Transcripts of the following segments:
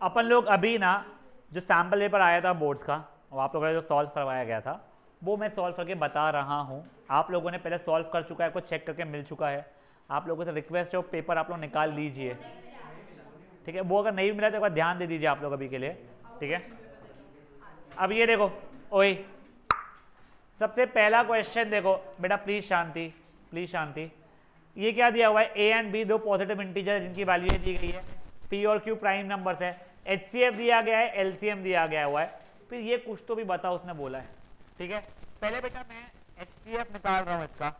अपन लोग अभी ना जो सैम्पल पेपर आया था बोर्ड्स का और आप लोगों ने जो सॉल्व करवाया गया था वो मैं सॉल्व करके बता रहा हूँ। आप लोगों ने पहले सॉल्व कर चुका है, आपको चेक करके मिल चुका है। आप लोगों से रिक्वेस्ट है वो पेपर आप लोग निकाल लीजिए, ठीक है। वो अगर नहीं भी मिला तो एक बार ध्यान दे दीजिए आप लोग अभी के लिए, ठीक है। अब ये देखो, ओए सबसे पहला क्वेश्चन देखो बेटा, प्लीज शांति, प्लीज शांति। ये क्या दिया हुआ है, ए एंड बी दो पॉजिटिव इंटीजर जिनकी वैल्यू दी गई है, पी और क्यू प्राइम नंबर्स है, एचसीएफ दिया गया है, एलसीएम दिया गया हुआ है। फिर ये कुछ तो भी बताओ उसने बोला है, ठीक है। पहले बेटा मैं एचसीएफ निकाल रहा हूं इसका।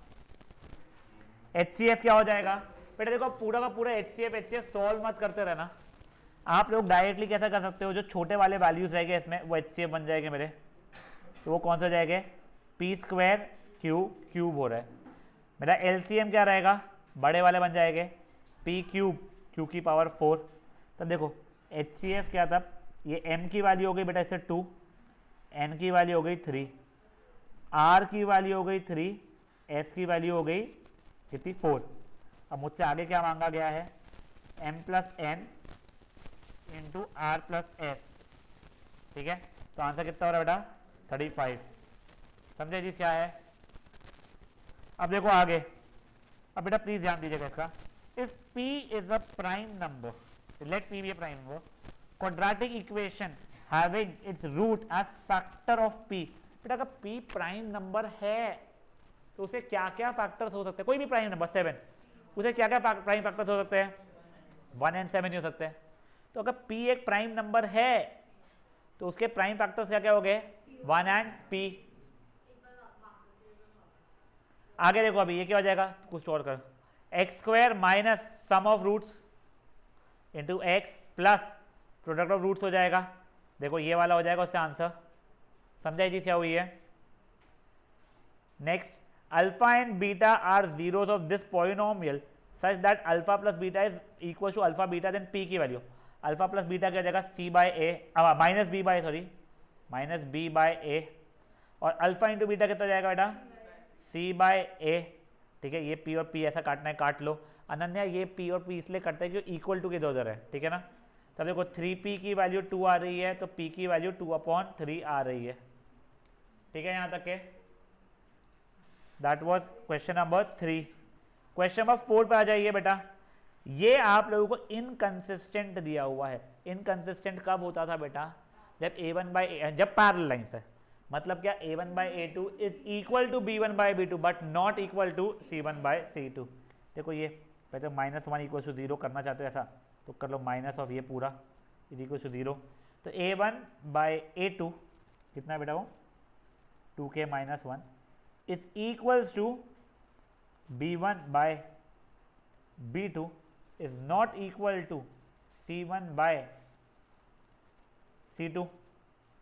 एचसीएफ क्या हो जाएगा बेटा, देखो पूरा का पूरा एचसीएफ सॉल्व मत करते रहना। आप लोग डायरेक्टली कैसा कर सकते हो, जो छोटे वाले वैल्यूज रहेंगे इसमें वो एचसीएफ बन जाएंगे मेरे। तो वो कौन सा जाएगा, पी स्क्वायर क्यू क्यूब हो रहा है मेरा। एलसीएम क्या रहेगा, बड़े वाले बन जाएंगे पी क्यूब क्यू की पावर 4। तब देखो एचसीएफ क्या था, ये एम की वैल्यू हो गई बेटा इससे 2, एन की वैल्यू हो गई 3, आर की वैल्यू हो गई 3, एस की वैल्यू हो गई कितनी 4। अब मुझसे आगे क्या मांगा गया है, M plus N into R plus S, ठीक है। तो आंसर कितना हो रहा है बेटा 35। समझे जी क्या है। अब देखो आगे, अब बेटा प्लीज ध्यान दीजिएगा इसका। If p is a prime number, let p be a prime number, quadratic equation having its root as factor of p। बेटा अगर p प्राइम नंबर है तो उसे क्या क्या फैक्टर्स हो सकते हैं, कोई भी प्राइम नंबर 7, उसे क्या क्या प्राइम फैक्टर्स हो सकते हैं, 1 एंड 7 ही हो सकते हैं। तो अगर p एक प्राइम नंबर है तो उसके प्राइम फैक्टर्स क्या क्या हो गए, 1 एंड p। आगे देखो अभी ये क्या हो जाएगा, कुछ और कर, x square minus sum of roots into x plus product of roots हो जाएगा। देखो ये वाला हो जाएगा उससे आंसर। समझाई चीज क्या हुई है। Next, alpha and beta are zeros of this polynomial such that alpha plus beta is equal to alpha beta then P की वैल्यू। अल्फा प्लस बीटा क्या हो जाएगा, C by A, minus B by, sorry minus B by A, और alpha into beta कितना जाएगा बेटा, सी by ए, ठीक है। ये पी और पी ऐसा काटना है काट लो। अनन्या ये पी और पी इसलिए कटता है क्योंकि इक्वल टू के इधर उधर है, ठीक है ना। तब देखो 3p की वैल्यू 2 आ रही है तो p की वैल्यू 2/3 आ रही है, ठीक है। यहां तक के that was question number 3। Question number 4 पे आ जाइए बेटा। ये आप लोगों को इनकंसिस्टेंट दिया हुआ है। इनकंसिस्टेंट कब होता था बेटा, जब a1 बाई, जब पैरेलल लाइंस है, मतलब क्या a1 by a2 is equal to b1 by b2 but not equal to c1 by c2। देखो ये पहले -1 इक्वल टू 0 करना चाहते हो ऐसा तो कर लो, माइनस ऑफ ये पूरा इज इक्वल टू 0। तो a1 बाई a2 कितना है बेटा, वो 2k-1 is equals to b1 by b2 is not equal to c1 by c2,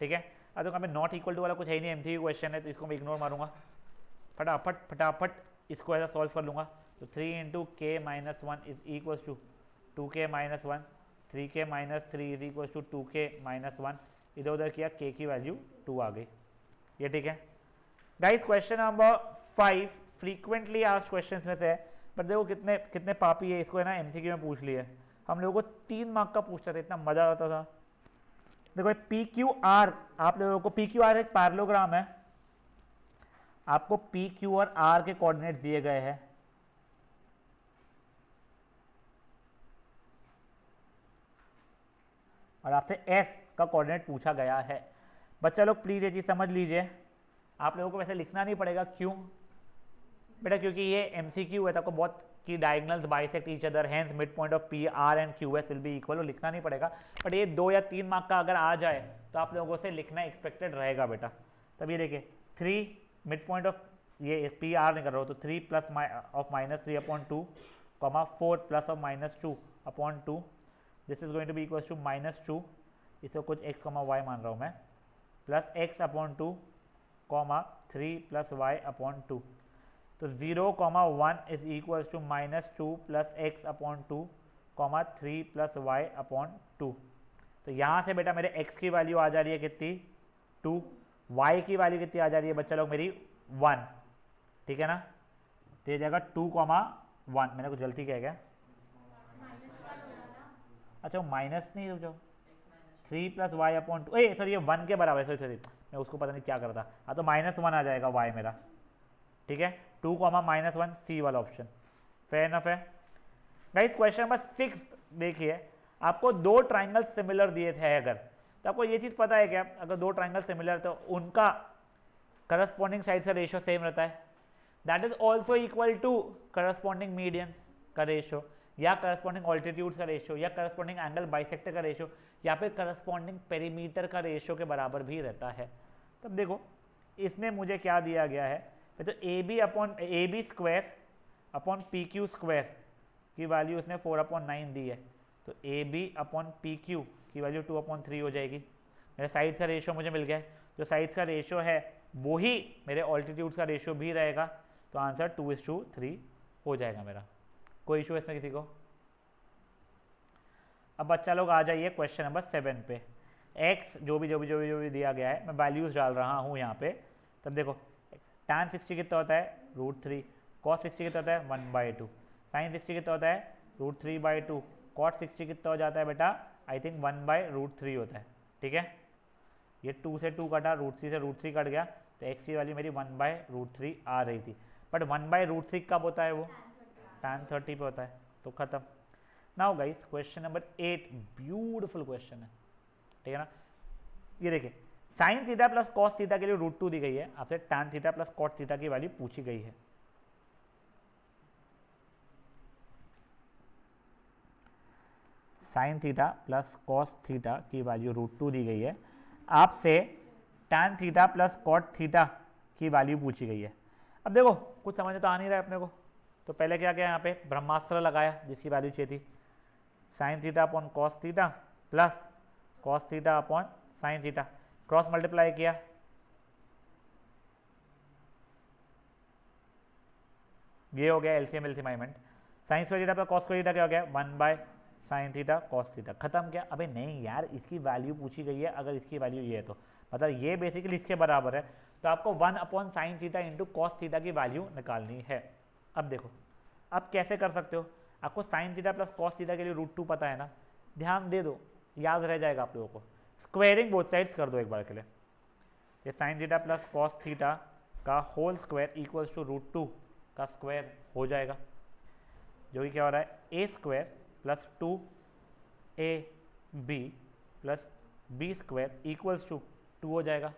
ठीक है। अब देखो हमें नॉट इक्वल टू वाला कुछ है ही नहीं, एमसीक्यू क्वेश्चन है तो इसको मैं इग्नोर मारूंगा, फटाफट फटाफट इसको ऐसा सॉल्व कर लूंगा। तो 3 into k-1 is equal to 2k-1, 3k-3 is equal to 2k-1, इधर उधर किया k की वैल्यू 2 आ गई, ये ठीक है। Guys question number 5 frequently asked questions में से है, बट देखो कितने कितने पापी है, इसको है ना एमसीक्यू में पूछ लिया। हम लोगों को 3 मार्क का पूछता था, इतना मजा आता था। देखो पी क्यू आर, आप लोगों को पी क्यू आर एक पैरेललोग्राम है, आपको पी क्यू और आर के कोऑर्डिनेट्स दिए गए हैं। और आपसे एस का कोऑर्डिनेट पूछा गया है। बच्चा लोग प्लीज ये चीज समझ लीजिए, आप लोगों को वैसे लिखना नहीं पड़ेगा, क्यों बेटा, क्योंकि ये एमसीक्यू है तो आपको बहुत की diagonals bisect each other, hence mid point of P R and Q S will be equal, लिखना नहीं पड़ेगा। बट ये 2 या 3 मार्क का अगर आ जाए तो आप लोगों से लिखना एक्सपेक्टेड रहेगा बेटा। तब ये देखिए 3 मिड पॉइंट ऑफ, ये पी आर नहीं कर रहा हो तो 3 plus of -3/2 comma 4 plus of -2/2, this is going to be equal to -2, इसको कुछ x, y मान रहा हूँ मैं, plus x/2 comma 3 plus y/2। तो 0,1 is equal to -2 plus x/2 comma 3 plus y/2। तो यहाँ से बेटा मेरे x की वैल्यू आ जा रही है कितनी 2, y की वैल्यू कितनी आ जा रही है बच्चा लोग मेरी 1, ठीक है ना। तो ये जाएगा 2,1, मैंने कुछ गलती किया क्या, अच्छा वो माइनस नहीं, रुक जाओ 3 प्लस वाई अपॉन टू, ए सॉरी ये 1 के बराबर है, सॉरी मैं उसको पता नहीं क्या कर रहा था, हाँ तो -1 आ जाएगा वाई मेरा, ठीक है 2, -1 सी वाला ऑप्शन, फेयर इनफ है गाइस। क्वेश्चन नंबर 6 देखिए, आपको दो ट्राइंगल सिमिलर दिए थे अगर, तो आपको ये चीज़ पता है क्या, अगर दो ट्राइंगल सिमिलर तो उनका करस्पॉन्डिंग साइड का रेशियो सेम रहता है, that is also equal to corresponding median का रेशियो, या करस्पॉन्डिंग ऑल्टीट्यूड का रेशियो, या करस्पॉन्डिंग एंगल बाइसेक्टर का रेशियो, या फिर करस्पॉन्डिंग पेरीमीटर का रेशियो के बराबर भी रहता है। तब देखो इसमें मुझे क्या दिया गया है, तो A B square upon P Q square की वैल्यू उसने 4/9 दी है, तो A B upon P Q की वैल्यू 2/3 हो जाएगी। मेरे साइड्स का रेशियो मुझे मिल गया है, जो साइड्स का रेशियो है वो ही मेरे ऑल्टीट्यूड का रेशियो भी रहेगा, तो आंसर 2:3 हो जाएगा मेरा। कोई इशू है इसमें किसी को? अब बच्चा लोग आ जाइए क्वेश्चन नंबर 7 पे। x जो भी दिया गया है, मैं वैल्यूज डाल रहा हूँ यहाँ पे। तब देखो tan 60 कितना होता है √3, cos 60 कितना होता है 1/2, sin 60 कितना होता है √3/2, cot 60 कितना हो जाता है बेटा, आई थिंक 1/√3 होता है, ठीक है। ये 2 से 2 कटा, √3 से √3 कट गया, तो x की वैल्यू मेरी 1/√3 आ रही थी, बट 1/√3 कब होता है वो, tan 30 पे होता है, तो खत्म। Now guys question number 8 beautiful question है, ठीक है ना। ये देखिए sin theta plus cos theta के लिए √2 दी गई है, आपसे tan theta plus cot theta की वैल्यू पूछी गई है। sin theta plus cos theta की वैल्यू √2 दी गई है, आपसे tan theta plus cot theta की वैल्यू पूछी गई है। अब देखो कुछ समझ में तो आ नहीं रहा है अपने को, तो पहले क्या किया, यहाँ पे ब्रह्मास्त्र लगाया जिसकी वैल्यू चाहिए थी, sin theta upon cos theta plus cos theta upon sin theta, cross multiply किया, ये हो गया LCM element, sin square theta plus cos square theta क्या हो गया 1/sin थीटा cos थीटा, खत्म क्या। अबे नहीं यार, इसकी वैल्यू पूछी गई है, अगर इसकी वैल्यू ये है तो मतलब ये बेसिकली इसके बराबर है, तो आपको 1/sin theta into cos theta की वैल्यू निकालनी है। अब देखो अब कैसे कर सकते हो, आपको sin theta plus cos theta के लिए √2 पता है ना, ध्यान दे दो याद रह जाएगा आप लोगों को, स्क्वायरिंग बोथ साइड्स कर दो एक बार के लिए, ये sin theta plus cos theta का होल स्क्वायर इक्वल्स टू √2 का स्क्वायर हो जाएगा, जो कि क्या हो रहा है A square plus 2ab plus B square equals to 2 हो जाएगा।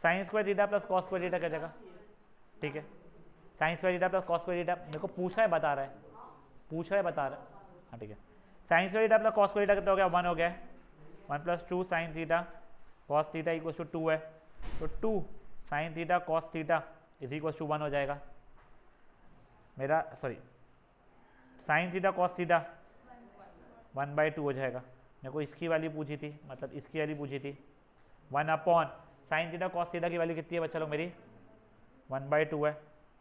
sin square theta plus cos square theta क्या जाएगा, ठीक है, sin square theta plus cos square theta मेरे को पूछा है बता रहा है, हाँ ठीक है, sin square theta plus cos square theta कितना हो गया 1 हो गया, 1 + 2 sin theta cos theta equals to 2 है, तो 2 sin theta cos theta is equals to 1 हो जाएगा मेरा, sorry sin theta cos theta 1/2 हो जाएगा। मेरे को इसकी वैल्यू पूछी थी, मतलब इसकी वैल्यू पूछी थी 1/sin थीटा cos थीटा की वैल्यू कितनी है बच्चा लोग मेरी 1/2 है,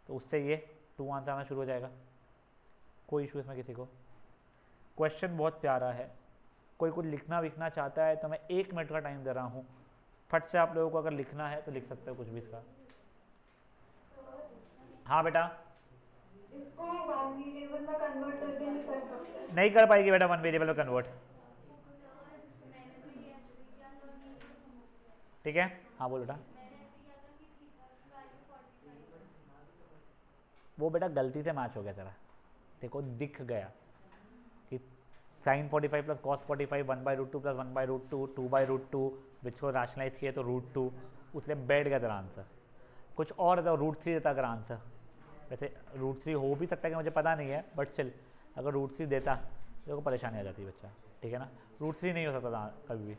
तो उससे ये 2 आंसर आना शुरू हो जाएगा। कोई इशू इसमें किसी को? क्वेश्चन बहुत प्यारा है, कोई कुछ लिखना विखना चाहता है तो मैं 1 मिनट का टाइम दे रहा हूँ, फट से आप लोगों को अगर लिखना है तो लिख सकते हो कुछ भी इसका। हाँ बेटा, इसको वन वेरिएबल में कन्वर्ट करके नहीं कर सकते? नहीं कर पाएगी बेटा 1 वेरिएबल में कन्वर्ट, ठीक है। हाँ बोल बेटा। वो बेटा गलती से मैच हो गया तेरा, देखो दिख गया कि sin 45 प्लस cos 45 1/√2 प्लस 1/√2 2/√2 विच को रैशनलाइज किए तो √2, उसलिए बैठ गया तेरा आंसर। कुछ और रहता √3 देता अगर आंसर, वैसे √3 हो भी सकता है कि मुझे पता नहीं है, बट स्टिल अगर √3 देता तो देखो परेशानी आ जाती है बच्चा, ठीक है ना। √3 नहीं हो सकता था कभी भी,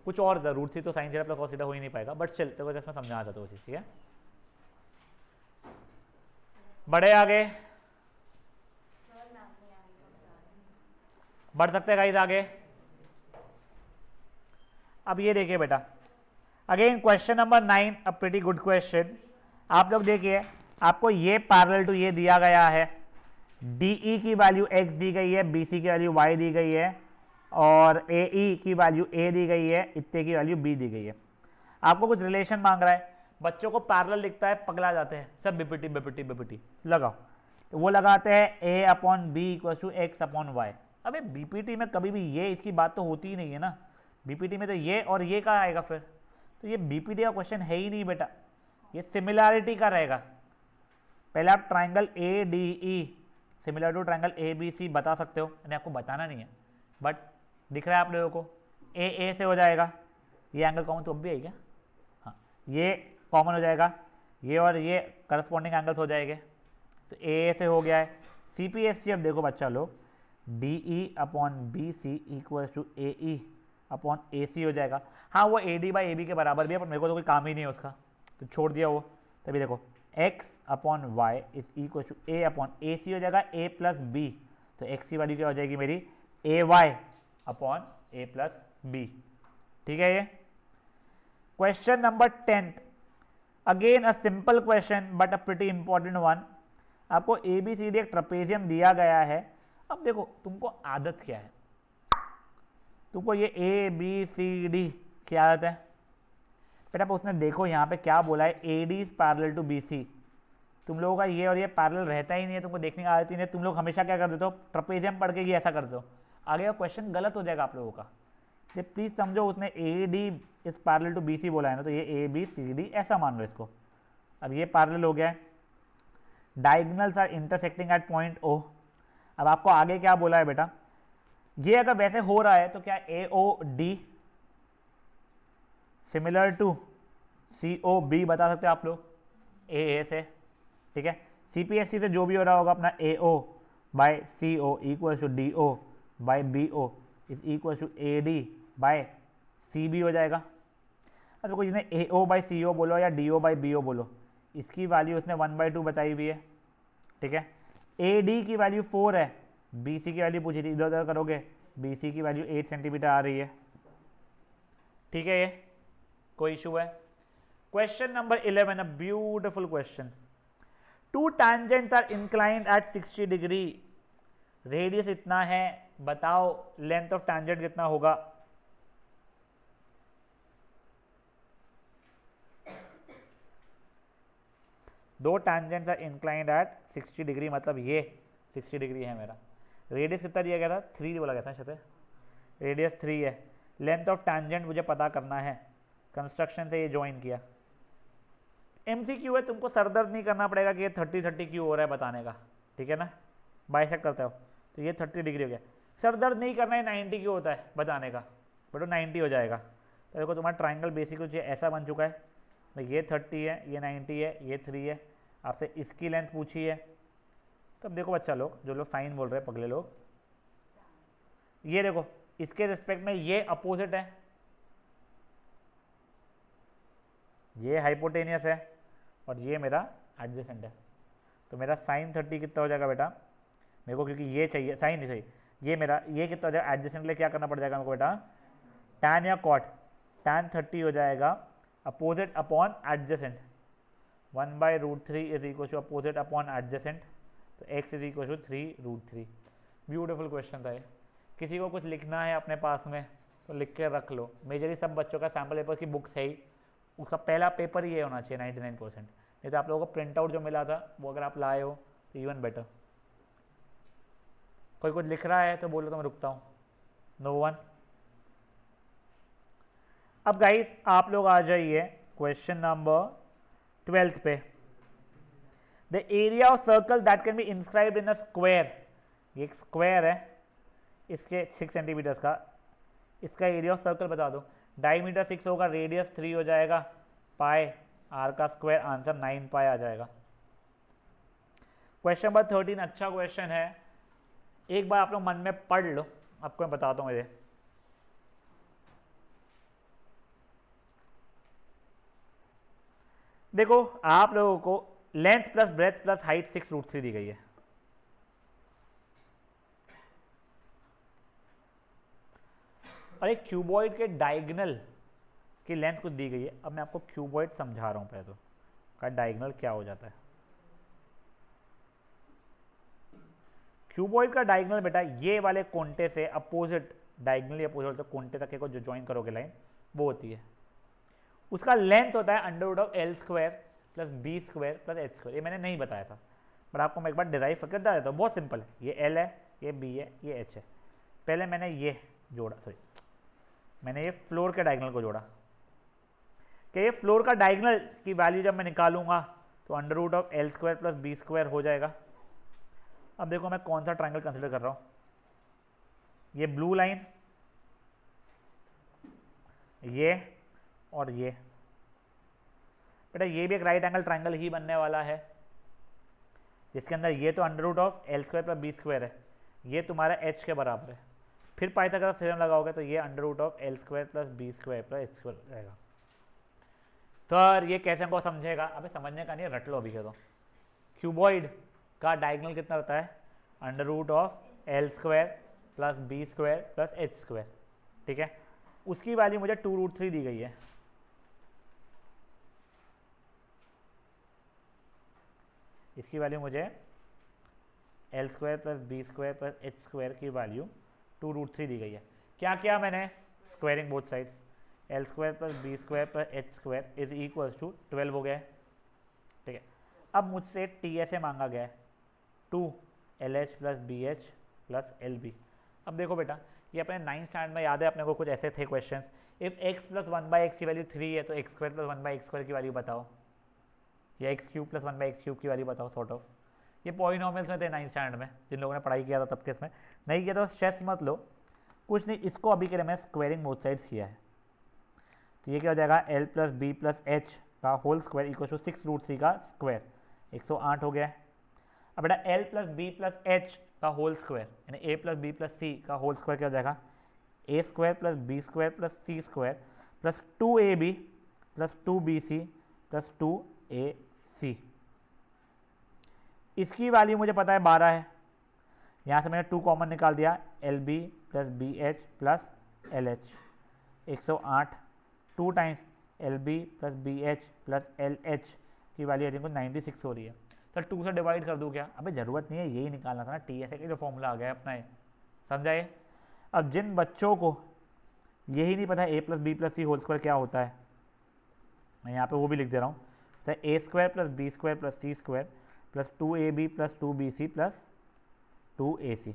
कुछ और था, √3 तो sin theta plus cos theta हो ही नहीं पाएगा, बट स्टिल देखो जैसे मैं समझा चाहता हूँ वो चीज़, ठीक है। बढ़े आगे, बढ़ सकते हैं गाइस आगे। अब ये देखिए बेटा, again question number 9, a pretty good question. आप लोग देखिए, आपको ये पैरेलल टू ये दिया गया है, DE की वैल्यू x दी गई है, BC की वैल्यू y दी गई है, और AE की वैल्यू a दी गई है, इतने की वैल्यू b दी गई है। आपको कुछ रिलेशन मांग रहा है, बच्चों को पैरेलल दिखता है पगला जाते हैं सब, बीपीटी लगाओ, तो वो लगाते हैं a/b = x/y। अबे बीपीटी में कभी भी ये इसकी बात तो होती ही नहीं है ना, बीपीटी में तो ये और ये का आएगा फिर, तो ये बीपीटी का क्वेश्चन है ही नहीं बेटा, ये सिमिलैरिटी का रहेगा। पहले आप triangle A D E similar to triangle A B C बता सकते हो, मैंने आपको बताना नहीं है, बट दिख रहा है आप लोगों को ए से हो जाएगा, ये एंगल कॉमन तो अब भी है क्या, हाँ ये कॉमन हो जाएगा, ये और ये करस्पॉन्डिंग एंगल्स हो जाएंगे, तो ए से हो गया है। सी पी एस टी अब देखो बच्चा लोग, D E upon B C equal to A E upon A C हो जाएगा। हाँ वो A D by A B के बराबर भी है, पर मेरे को तो कोई काम ही नहीं है उसका, तो छोड़ दिया वो। तभी देखो X upon Y is equal to A upon A C हो जाएगा, ए प्लस बी, तो एक्स की वैल्यू क्या हो जाएगी मेरी, A Y upon A plus B. ठीक है, ये question number 10th, again a simple question but a pretty important one. आपको ए बी सी डी एक ट्रपेजियम दिया गया है। अब देखो तुमको आदत क्या है, तुमको ये ए बी सी डी की आदत है बेटा, उसने देखो यहाँ पे क्या बोला है, A D is parallel to B C. तुम लोगों का ये और ये पैरेलल रहता ही नहीं है, तुमको देखने की आदत ही नहीं है, तुम लोग हमेशा क्या कर देते हो, ट्रपेजियम पढ़ के ही ऐसा करते हो, आगे का क्वेश्चन गलत हो जाएगा आप लोगों का। ये प्लीज समझो, उसने A D is parallel to B C बोला है ना, तो ये ए बी सी डी ऐसा मान लो इसको। अब ये पैरेलल हो गया है, diagonals are intersecting at point O. अब आपको आगे क्या बोला है बेटा, ये अगर वैसे हो रहा है तो क्या A O D similar to C O B बता सकते हो आप लोग, ए से, ठीक है। सी पी एस सी से जो भी हो रहा होगा अपना A O by C O equal to D O by B O is equal to A D by C B हो जाएगा। अब देखो जिसने ए ओ बाई सी ओ बोलो या D O by B O बोलो, इसकी वैल्यू उसने 1/2 बताई हुई है, ठीक है। ए डी की वैल्यू 4 है, बी सी की वैल्यू पूछी थी, इधर उधर करोगे बी सी की वैल्यू 8 सेंटीमीटर आ रही है, ठीक है। ये कोई इशू है। Question number 11, a beautiful question. Two tangents are inclined at 60 degree, radius इतना है, बताओ लेंथ ऑफ टैंजेंट कितना होगा। दो tangents are inclined at 60 degree, मतलब ये 60 डिग्री है मेरा, रेडियस कितना दिया गया था, 3 बोला गया था शायद, रेडियस 3 है, लेंथ ऑफ टैंजेंट मुझे पता करना है, कंस्ट्रक्शन से ये ज्वाइन किया। एमसीक्यू है, तुमको सरदर्द नहीं करना पड़ेगा कि ये 30 क्यों हो रहा है बताने का, ठीक है ना, बाइसेक्ट करते हो तो ये 30 डिग्री हो गया, सरदर्द नहीं करना है 90 क्यों होता है बताने का, बट वो 90 हो जाएगा। तो देखो तुम्हारा ट्राइंगल बेसिक कुछ ऐसा बन चुका है, ये 30 है, ये 90 है, ये 3 है, आपसे इसकी लेंथ पूछी है। तब देखो बच्चा लोग, जो लोग साइन बोल रहे हैं पगले लोग, ये देखो इसके रिस्पेक्ट में ये अपोजिट है, ये हाइपोटेनियस है और ये मेरा एडजेसेंट है, तो मेरा साइन 30 कितना हो जाएगा बेटा, मेरे को क्योंकि ये चाहिए साइन नहीं चाहिए, ये मेरा ये कितना हो जाएगा एडजेसेंट के लिए क्या करना पड़ जाएगा मेरे को बेटा, टैन या कॉट, टैन 30 हो जाएगा opposite upon adjacent, 1/√3 is equal to opposite upon adjacent, तो x is equal to 3√3। Beautiful question था ये। किसी को कुछ लिखना है अपने पास में तो लिख के रख लो, मेजरली सब बच्चों का सैम्पल पेपर की बुक्स है ही, उसका पहला पेपर ही ये होना चाहिए 99%, नहीं तो आप लोगों को प्रिंट आउट जो मिला था वो अगर आप लाए हो तो इवन बेटर। कोई कुछ लिख रहा है तो बोलो तो मैं रुकता हूँ, नो वन। अब गाइस आप लोग आ जाइए क्वेश्चन नंबर 12 पे। The area of circle that can be inscribed in a square, ये एक स्क्वायर है, इसके 6 सेंटीमीटर्स का, इसका एरिया ऑफ सर्कल बता दो। डायमीटर 6 होगा, रेडियस 3 हो जाएगा, पाई आर का स्क्वायर, आंसर 9 पाई आ जाएगा। क्वेश्चन नंबर 13 अच्छा क्वेश्चन है, एक बार आप लोग मन में पढ़ लो, आपको मैं बताता हूँ। ये देखो आप लोगों को length plus breadth plus height 6√3 दी गई है, और एक क्यूबॉइड के डायगोनल की लेंथ कुछ दी गई है। अब मैं आपको क्यूबॉइड समझा रहा हूं पहले तो, का डायगोनल क्या हो जाता है। क्यूबॉइड का डायगोनल बेटा ये वाले कोंटे से अपोजिट, डायगोनली अपोजिट तो कोंटे तक को जो ज्वाइन करोगे लाइन वो होती है, उसका लेंथ होता है √L² plus B² plus H²। ये मैंने नहीं बताया था, बट आपको मैं एक बार डिराइव करके बता देता हूँ, बहुत सिंपल है। ये L है, ये B है, ये H है। पहले मैंने ये जोड़ा, सॉरी मैंने ये फ्लोर के डायगोनल को जोड़ा कि ये फ्लोर का डायगोनल की वैल्यू जब मैं निकालूंगा तो under root of L square plus B square हो जाएगा। अब देखो मैं कौन सा ट्रायंगल कंसिडर कर रहा हूँ, ये ब्लू लाइन, ये और ये। बेटा ये भी एक राइट एंगल ट्रायंगल ही बनने वाला है, जिसके अंदर ये तो under root of L square plus B square है, ये तुम्हारा एच के बराबर है। फिर पाइथागोरस थ्योरम लगाओगे तो ये under root of L square plus B square plus H square रहेगा। सर ये कैसे हमको समझेगा? अबे समझने का नहीं, रट लो अभी के तो। क्यूबॉइड का डायगोनल कितना होता है? Under root of L square plus B square plus H square, ठीक है। उसकी वैल्यू मुझे 2√3 दी गई है। इसकी वैल्यू मुझे L square plus B square plus H square की वैल्यू 2√3 दी गई है। क्या किया मैंने? Squaring both sides, L square plus B square plus H square is equals to 12 हो गया है, ठीक है। अब मुझसे टी एस ए मांगा गया है 2LH plus BH plus LB। अब देखो बेटा, ये अपने 9th स्टैंडर्ड में याद है अपने को, कुछ ऐसे थे questions. If x plus 1/x की वैल्यू 3 है तो x स्क्वायर प्लस 1/x² की वैल्यू बताओ, या x क्यूब प्लस 1/x³ की वैल्यू बताओ, सॉर्ट ऑफ। ये पॉलिनोमियल्स में थे 9th स्टैंडर्ड में, जिन लोगों ने पढ़ाई किया था तब के। इसमें नहीं किया तो स्ट्रेस मत लो, कुछ नहीं। इसको अभी के लिए मैं स्क्वायरिंग बोथ साइड्स किया है, तो ये क्या हो जाएगा? l plus B plus H का होल स्क्वायर इक्वल टू 6√3 का स्क्वायर, 108 हो गया है। अब बेटा l plus B plus H का होल स्क्वायर यानी a plus B plus C का होल स्क्वायर क्या हो जाएगा? a square plus B square plus C square plus 2ab plus 2bc plus 2ac। इसकी वैल्यू मुझे पता है 12 है, यहाँ से मैंने 2 कॉमन निकाल दिया, lb plus bh plus lh, 108 2 times lb plus bh plus lh की वैल्यू आई थिंक 96 हो रही है। तो 2 से डिवाइड कर दूँ क्या? अबे ज़रूरत नहीं है, यही निकालना था ना, TSA का जो फॉर्मूला आ गया है अपना, ये समझाइए। अब जिन बच्चों को यही नहीं पता a plus B plus c whole square क्या होता है, मैं यहाँ पे वो भी लिख दे रहा हूँ। तो a square plus B square plus C square plus 2ab plus 2bc plus 2ac,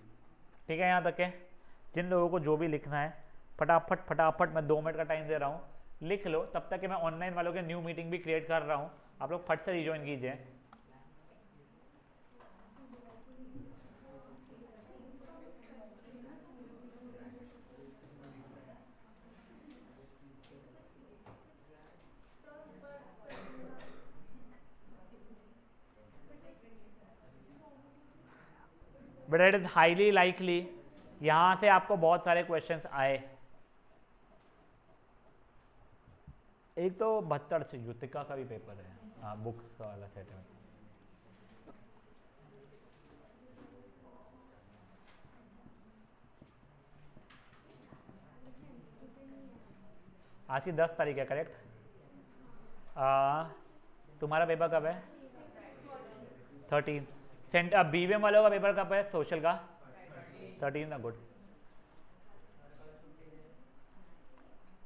ठीक है। यहाँ तक है। जिन लोगों को जो भी लिखना है फटाफट मैं 2 मिनट का टाइम दे रहा हूँ, लिख लो। तब तक कि मैं ऑनलाइन वालों के न्यू मीटिंग भी क्रिएट कर रहा हूँ, आप लोग फट से रिज्वाइन कीजिए। But it is highly likely यहाँ से आपको बहुत सारे क्वेश्चंस आए। एक तो 72 से युतिका का भी पेपर है, हाँ बुक्स वाला सेट है। आज की 10 तारीख है, करेक्ट। तुम्हारा पेपर कब है? 13। सेंटर BVM वालों का पेपर कब है? सोशल का 13 ना, गुड।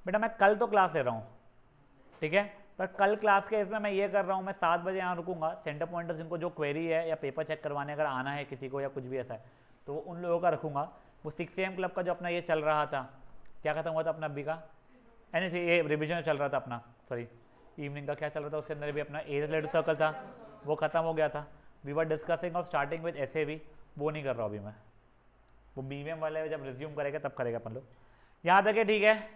बेटा मैं कल तो क्लास ले रहा हूँ, ठीक है, पर कल क्लास के इसमें मैं ये कर रहा हूँ, मैं 7 बजे यहाँ रुकूंगा। सेंटर पॉइंटर्स जिनको जो क्वेरी है या पेपर चेक करवाने अगर आना है किसी को या कुछ भी ऐसा है तो वो उन लोगों का रखूँगा। वो 6 AM क्लब का जो अपना ये चल रहा था, क्या खत्म हुआ था अपना अभी का? ये रिविजन चल रहा था अपना, सॉरी इवनिंग का क्या चल रहा था, उसके अंदर भी अपना एरिया रिलेटेड सर्कल था, वो खत्म हो गया था। We were discussing of starting with SAV, वो नहीं कर रहा अभी मैं, वो BVM वाले जब रिज्यूम करेगा तब करेगा अपन लोग। यहाँ तक है, ठीक है।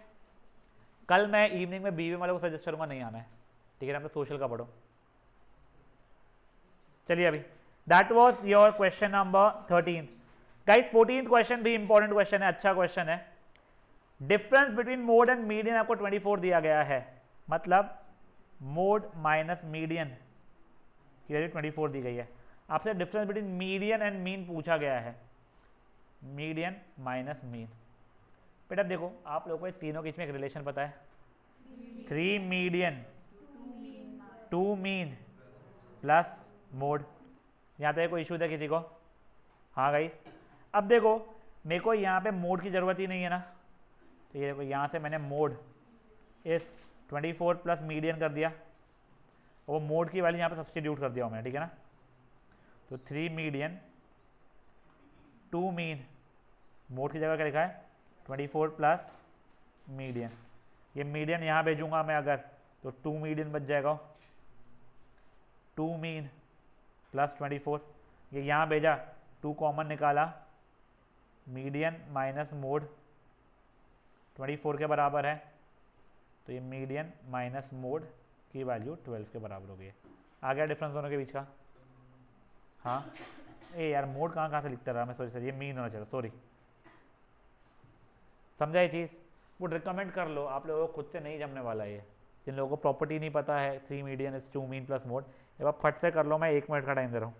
कल मैं इवनिंग में BVM वाले को सजेस्ट करूँगा नहीं आना है, ठीक है, आप सोशल का पढ़ो। चलिए अभी that was your question number 13। Guys 14th question भी इंपॉर्टेंट क्वेश्चन है, अच्छा क्वेश्चन है। Difference between mode and median आपको 24 दिया गया है, मतलब मोड माइनस मीडियन की वैल्यू 24 दी गई है। आपसे difference between median and mean पूछा गया है, मीडियन माइनस मीन। बेटा देखो आप लोगों को तीनों के बीच में एक रिलेशन पता है, 3 मीडियन 2 मीन प्लस मोड। यहाँ तक कोई इशू था किसी को? हाँ गाइस, अब देखो मेरे को यहाँ पे मोड की ज़रूरत ही नहीं है ना, तो ये देखो यहाँ से मैंने मोड इस 24 प्लस मीडियन कर दिया, वो मोड की वैल्यू यहाँ पे सब्स्टिट्यूट कर दिया मैंने, ठीक है ना। तो 3 मीडियन 2 मीन, मोड की जगह क्या लिखा है 24 प्लस मीडियन, ये मीडियन यहाँ भेजूंगा मैं अगर, तो 2 मीडियन बच जाएगा, 2 मीन प्लस 24, ये यहाँ भेजा, 2 कॉमन निकाला, मीडियन माइनस मोड 24 के बराबर है, तो ये मीडियन माइनस मोड की वैल्यू 12 के बराबर हो गई है। आ गया डिफरेंस दोनों के बीच का? हाँ, ए यार मोड कहाँ से लिखता रहा मैं, सॉरी सर, ये मीन होना चाहिए, सॉरी। समझा ये चीज़? वो रिकमेंड कर लो, आप लोगों को खुद से नहीं जमने वाला ये, जिन लोगों को प्रॉपर्टी नहीं पता है 3 median is 2 mean plus mode, एक बार फट से कर लो, मैं 1 मिनट का टाइम दे रहा हूँ।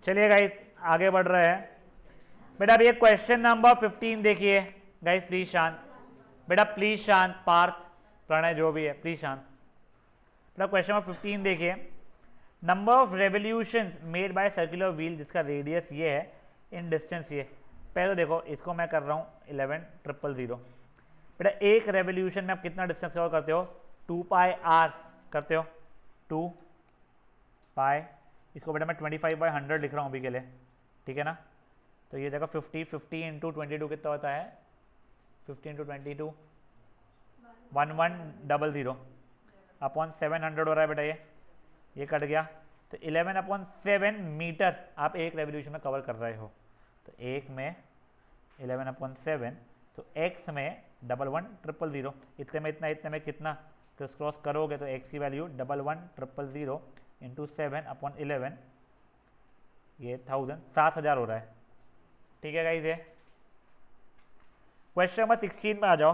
चलिए गाइस आगे बढ़ रहे हैं। बेटा अभी ये क्वेश्चन नंबर 15 देखिए गाइस, प्लीज शांत बेटा, प्लीज शांत, पार्थ प्रणय जो भी है प्लीज शांत। बेटा क्वेश्चन नंबर 15 देखिए, number of revolutions made by circular wheel जिसका रेडियस ये है, इन डिस्टेंस ये। पहले तो देखो इसको मैं कर रहा हूँ 11,000। बेटा एक रेवोल्यूशन में आप कितना डिस्टेंस कवर करते हो? 2 पाई r करते हो, 2 पाई, इसको बेटा मैं 25/100 लिख रहा हूँ अभी के लिए, ठीक है ना। तो ये जगह 50 इंटू 22 कितना होता है? 50 इंटू 22 1100 अपॉन 700 हो रहा है बेटा, ये कट गया, तो 11/7 मीटर आप एक रेवोल्यूशन में कवर कर रहे हो। तो एक में 11/7, तो x में 11,000, इतने में इतना, इतने में कितना, क्रिस क्रॉस करोगे तो x की वैल्यू 11,000 इंटू 7/11, ये 7,000 हो रहा है, ठीक है गाइस। ये क्वेश्चन नंबर 16 में आ जाओ,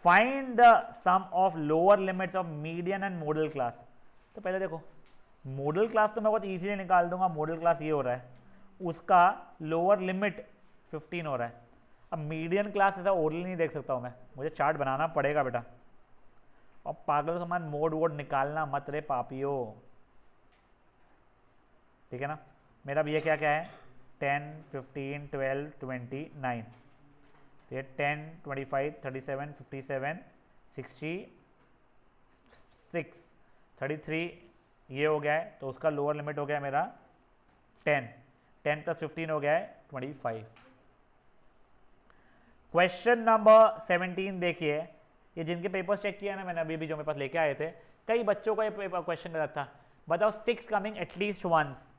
find the sum of lower limits of median and modal class. तो पहले देखो मॉडल क्लास तो मैं बहुत इजीली निकाल दूंगा, मॉडल क्लास ये हो रहा है, उसका लोअर लिमिट 15 हो रहा है। अब मीडियन क्लास ऐसा ओरली नहीं देख सकता हूँ मैं, मुझे चार्ट बनाना पड़ेगा बेटा, और पागल समान मोड वोड निकालना मत रे पापियो, ठीक है ना। मेरा अब ये क्या क्या है, 10, 15, 12, 29, तो ये 10, 25, 37, 57, 66, 33 ये हो गया है, तो उसका लोअर लिमिट हो गया है मेरा 10 प्लस 15 हो गया है 25। क्वेश्चन नंबर 17 देखिए, ये जिनके पेपर्स चेक किया ना मैंने अभी भी, जो मेरे पास लेके आए थे, कई बच्चों का ये पेपर क्वेश्चन गलत था। बताओ 6 कमिंग एटलीस्ट वंस।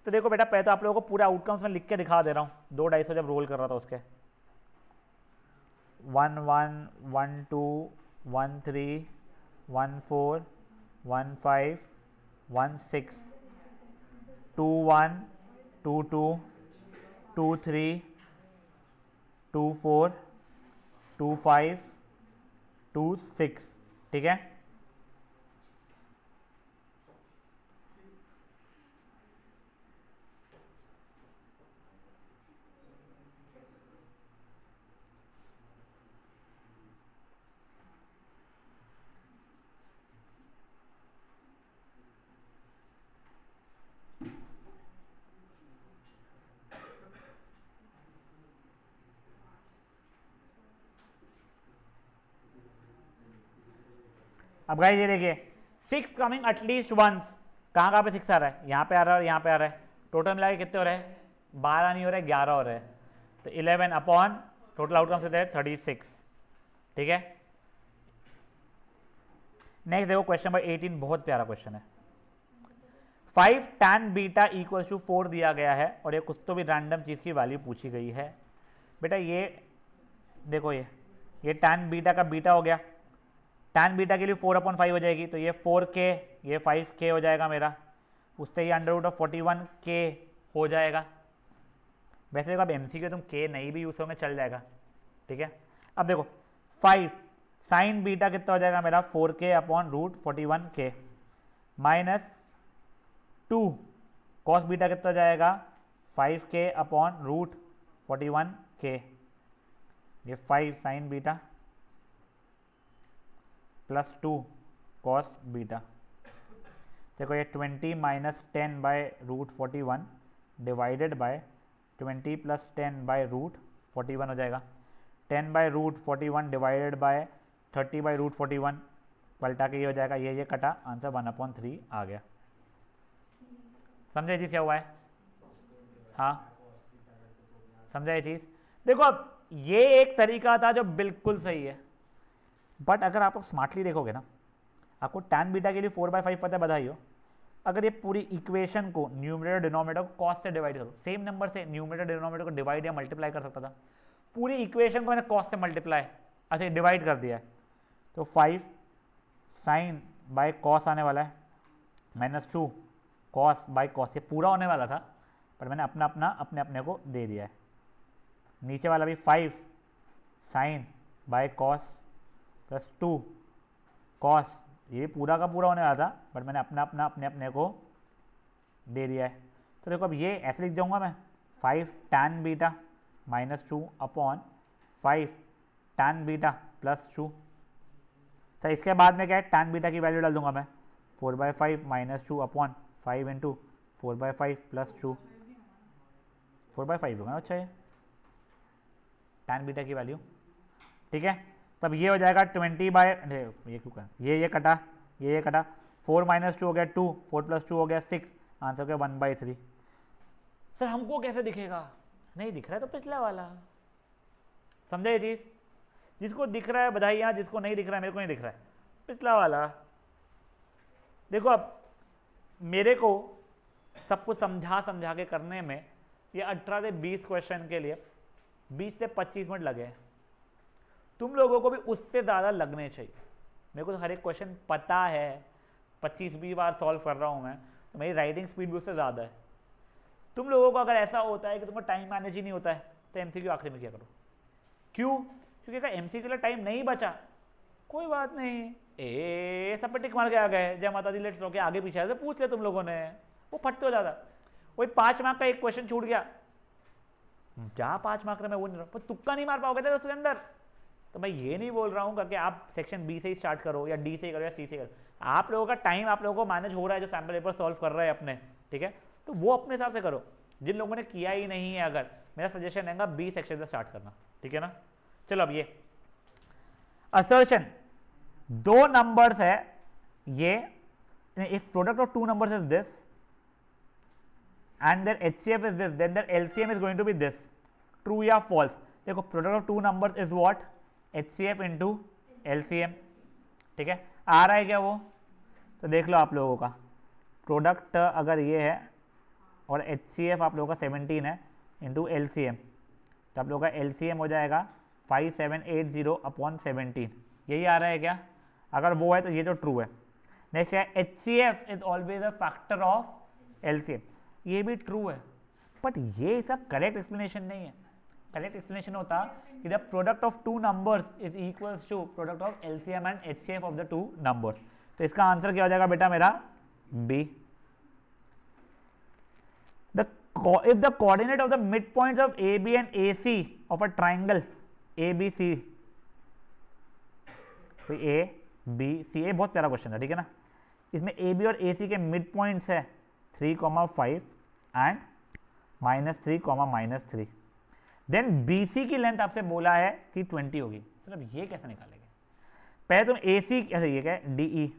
तो देखो बेटा पहले तो आप लोगों को पूरा आउटकम्स में लिख के दिखा दे रहा हूँ, 2-250 जब रोल कर रहा था उसके, 1 1 1 2 1 3 1 4 1 5 1 6 2 1 2 2 2 3 2 4 2 5 2 6, ठीक है। अब गाइस ये देखिए 6 कमिंग एटलीस्ट वंस, कहाँ कहाँ पे 6 आ रहा है, यहाँ पे आ रहा है और यहाँ पे आ रहा है, टोटल मिला के कितने हो रहे हैं, 12 नहीं हो रहे 11 हो रहे हैं, तो 11 अपॉन टोटल आउटकम से 36, ठीक है। नेक्स्ट देखो क्वेश्चन नंबर 18, बहुत प्यारा क्वेश्चन है। 5 tan बीटा इक्वल टू 4 दिया गया है और ये कुछ तो भी रैंडम चीज़ की वैल्यू पूछी गई है। बेटा ये देखो ये tan बीटा का बीटा हो गया, tan बीटा के लिए 4/5 हो जाएगी, तो ये 4k, ये 5k हो जाएगा मेरा, उससे ये √41k हो जाएगा। वैसे देखो अब MCQ तुम k नहीं भी यूज करोगे चल जाएगा, ठीक है। अब देखो 5 साइन बीटा कितना हो जाएगा मेरा 4k/√41k माइनस 2 कॉस बीटा कितना हो जाएगा 5k/√41k, ये 5 sign beta plus 2 cos beta. देखो ये 20 माइनस 10/√41 डिवाइडेड बाय 20 प्लस 10/√41 हो जाएगा। 10/√41 डिवाइडेड बाय 30/√41 पलटा के ये हो जाएगा, ये कटा, आंसर 1/3 आ गया। समझे चीज़ क्या हुआ है? हाँ समझा ये चीज़। देखो अब ये एक तरीका था जो बिल्कुल सही है, बट अगर आप स्मार्टली देखोगे ना, आपको tan बीटा के लिए 4/5 पता है, बधाई हो। अगर ये पूरी इक्वेशन को न्यूमरेटर डिनोमिनेटर को cos से डिवाइड करो, सेम नंबर से न्यूमरेटर डिनोमिनेटर को डिवाइड या मल्टीप्लाई कर सकता था, पूरी इक्वेशन को मैंने cos से मल्टीप्लाई अच्छा डिवाइड कर दिया है, तो 5 साइन बाय कॉस आने वाला है -2 कॉस बाय कॉस, ये पूरा होने वाला था पर मैंने अपने अपने को दे दिया है। नीचे वाला भी 5 sine by cos plus 2 cos, ये पूरा का पूरा होने वाला था बट मैंने अपने अपने को दे दिया है। तो देखो अब ये ऐसे लिख दूंगा मैं 5 tan beta -2/5 tan beta plus 2। तो इसके बाद में क्या है, tan बीटा की वैल्यू डाल दूंगा मैं 4/5 -2/5 इंटू 4/5 प्लस 2, 4/5 होगा ना, अच्छा है tan बीटा की वैल्यू, ठीक है। तब ये हो जाएगा 20 ये क्यों कर, ये कटा, ये कटा, 4 - 2 हो गया 2, 4 + 2 हो गया 6, आंसर हो गया 1/3। सर हमको कैसे दिखेगा? नहीं दिख रहा है तो पिछला वाला, समझे ये चीज़? जिसको दिख रहा है बधाइयाँ, जिसको नहीं दिख रहा है, मेरे को नहीं दिख रहा है, पिछला वाला। देखो अब मेरे को सब कुछ समझा के करने में ये 18 से 20 क्वेश्चन के लिए 20 से 25 मिनट लगे हैं। तुम लोगों को भी उससे ज़्यादा लगने चाहिए। मेरे को तो हर एक क्वेश्चन पता है, 25-20 बार सॉल्व कर रहा हूँ मैं, तो मेरी राइटिंग स्पीड भी उससे ज़्यादा है। तुम लोगों को अगर ऐसा होता है कि तुमको टाइम मैनेज ही नहीं होता है, तो MCQ आखिरी में किया करो। क्यों? क्योंकि अगर MCQ के लिए टाइम नहीं बचा, कोई बात नहीं, सब पे टिक मार के आ गए, जय माता दी लेट्स के आगे पीछे से पूछ ले तुम लोगों ने, वो फटते हो जाता। वही 5 मार्क का एक क्वेश्चन छूट गया, जहाँ 5 मार्क में वो नहीं रहा, पर तुक्का नहीं मार पाओगे उसके अंदर। तो मैं ये नहीं बोल रहा हूँ कि आप सेक्शन बी से ही स्टार्ट करो या डी से ही करो या सी से करो। आप लोगों का टाइम आप लोगों को मैनेज हो रहा है, जो सैम्पल पेपर सॉल्व कर रहे हैं अपने, ठीक है, तो वो अपने हिसाब से करो। जिन लोगों ने किया ही नहीं है, अगर मेरा सजेशन रहेगा बी सेक्शन से स्टार्ट करना, ठीक है ना। चलो अब ये असर्शन 2 नंबर्स है, ये if product of 2 numbers is this and their HCF is this, then their LCM is going to be this, true या फॉल्स। देखो product of 2 numbers is what, HCF into LCM, ठीक है। आ रहा है क्या वो? तो देख लो आप लोगों का प्रोडक्ट अगर ये है और HCF आप लोगों का 17 है इंटू LCM, तो आप लोगों का LCM हो जाएगा 5780/17, यही आ रहा है क्या? अगर वो है तो ये तो ट्रू है। नेक्स्ट है HCF is always a factor of LCM, ये भी ट्रू है, बट ये इसका करेक्ट एक्सप्लेनेशन नहीं है। करेक्ट एक्सप्लेनेशन होता कि the product of 2 numbers is equals to product of LCM and HCF of the 2 numbers. तो इसका आंसर क्या हो जाएगा बेटा मेरा? B. If the coordinate of the midpoints of AB and AC of a triangle ABC, तो ABC, ये बहुत प्यारा क्वेश्चन है, ठीक है ना। इसमें AB और AC के मिड पॉइंट्स है 3,5 एंड -3, -3। देन BC की लेंथ आपसे बोला है कि 20 होगी। सर अब ये कैसे निकालेंगे? पहले तुम AC, ऐसे ये क्या है DE,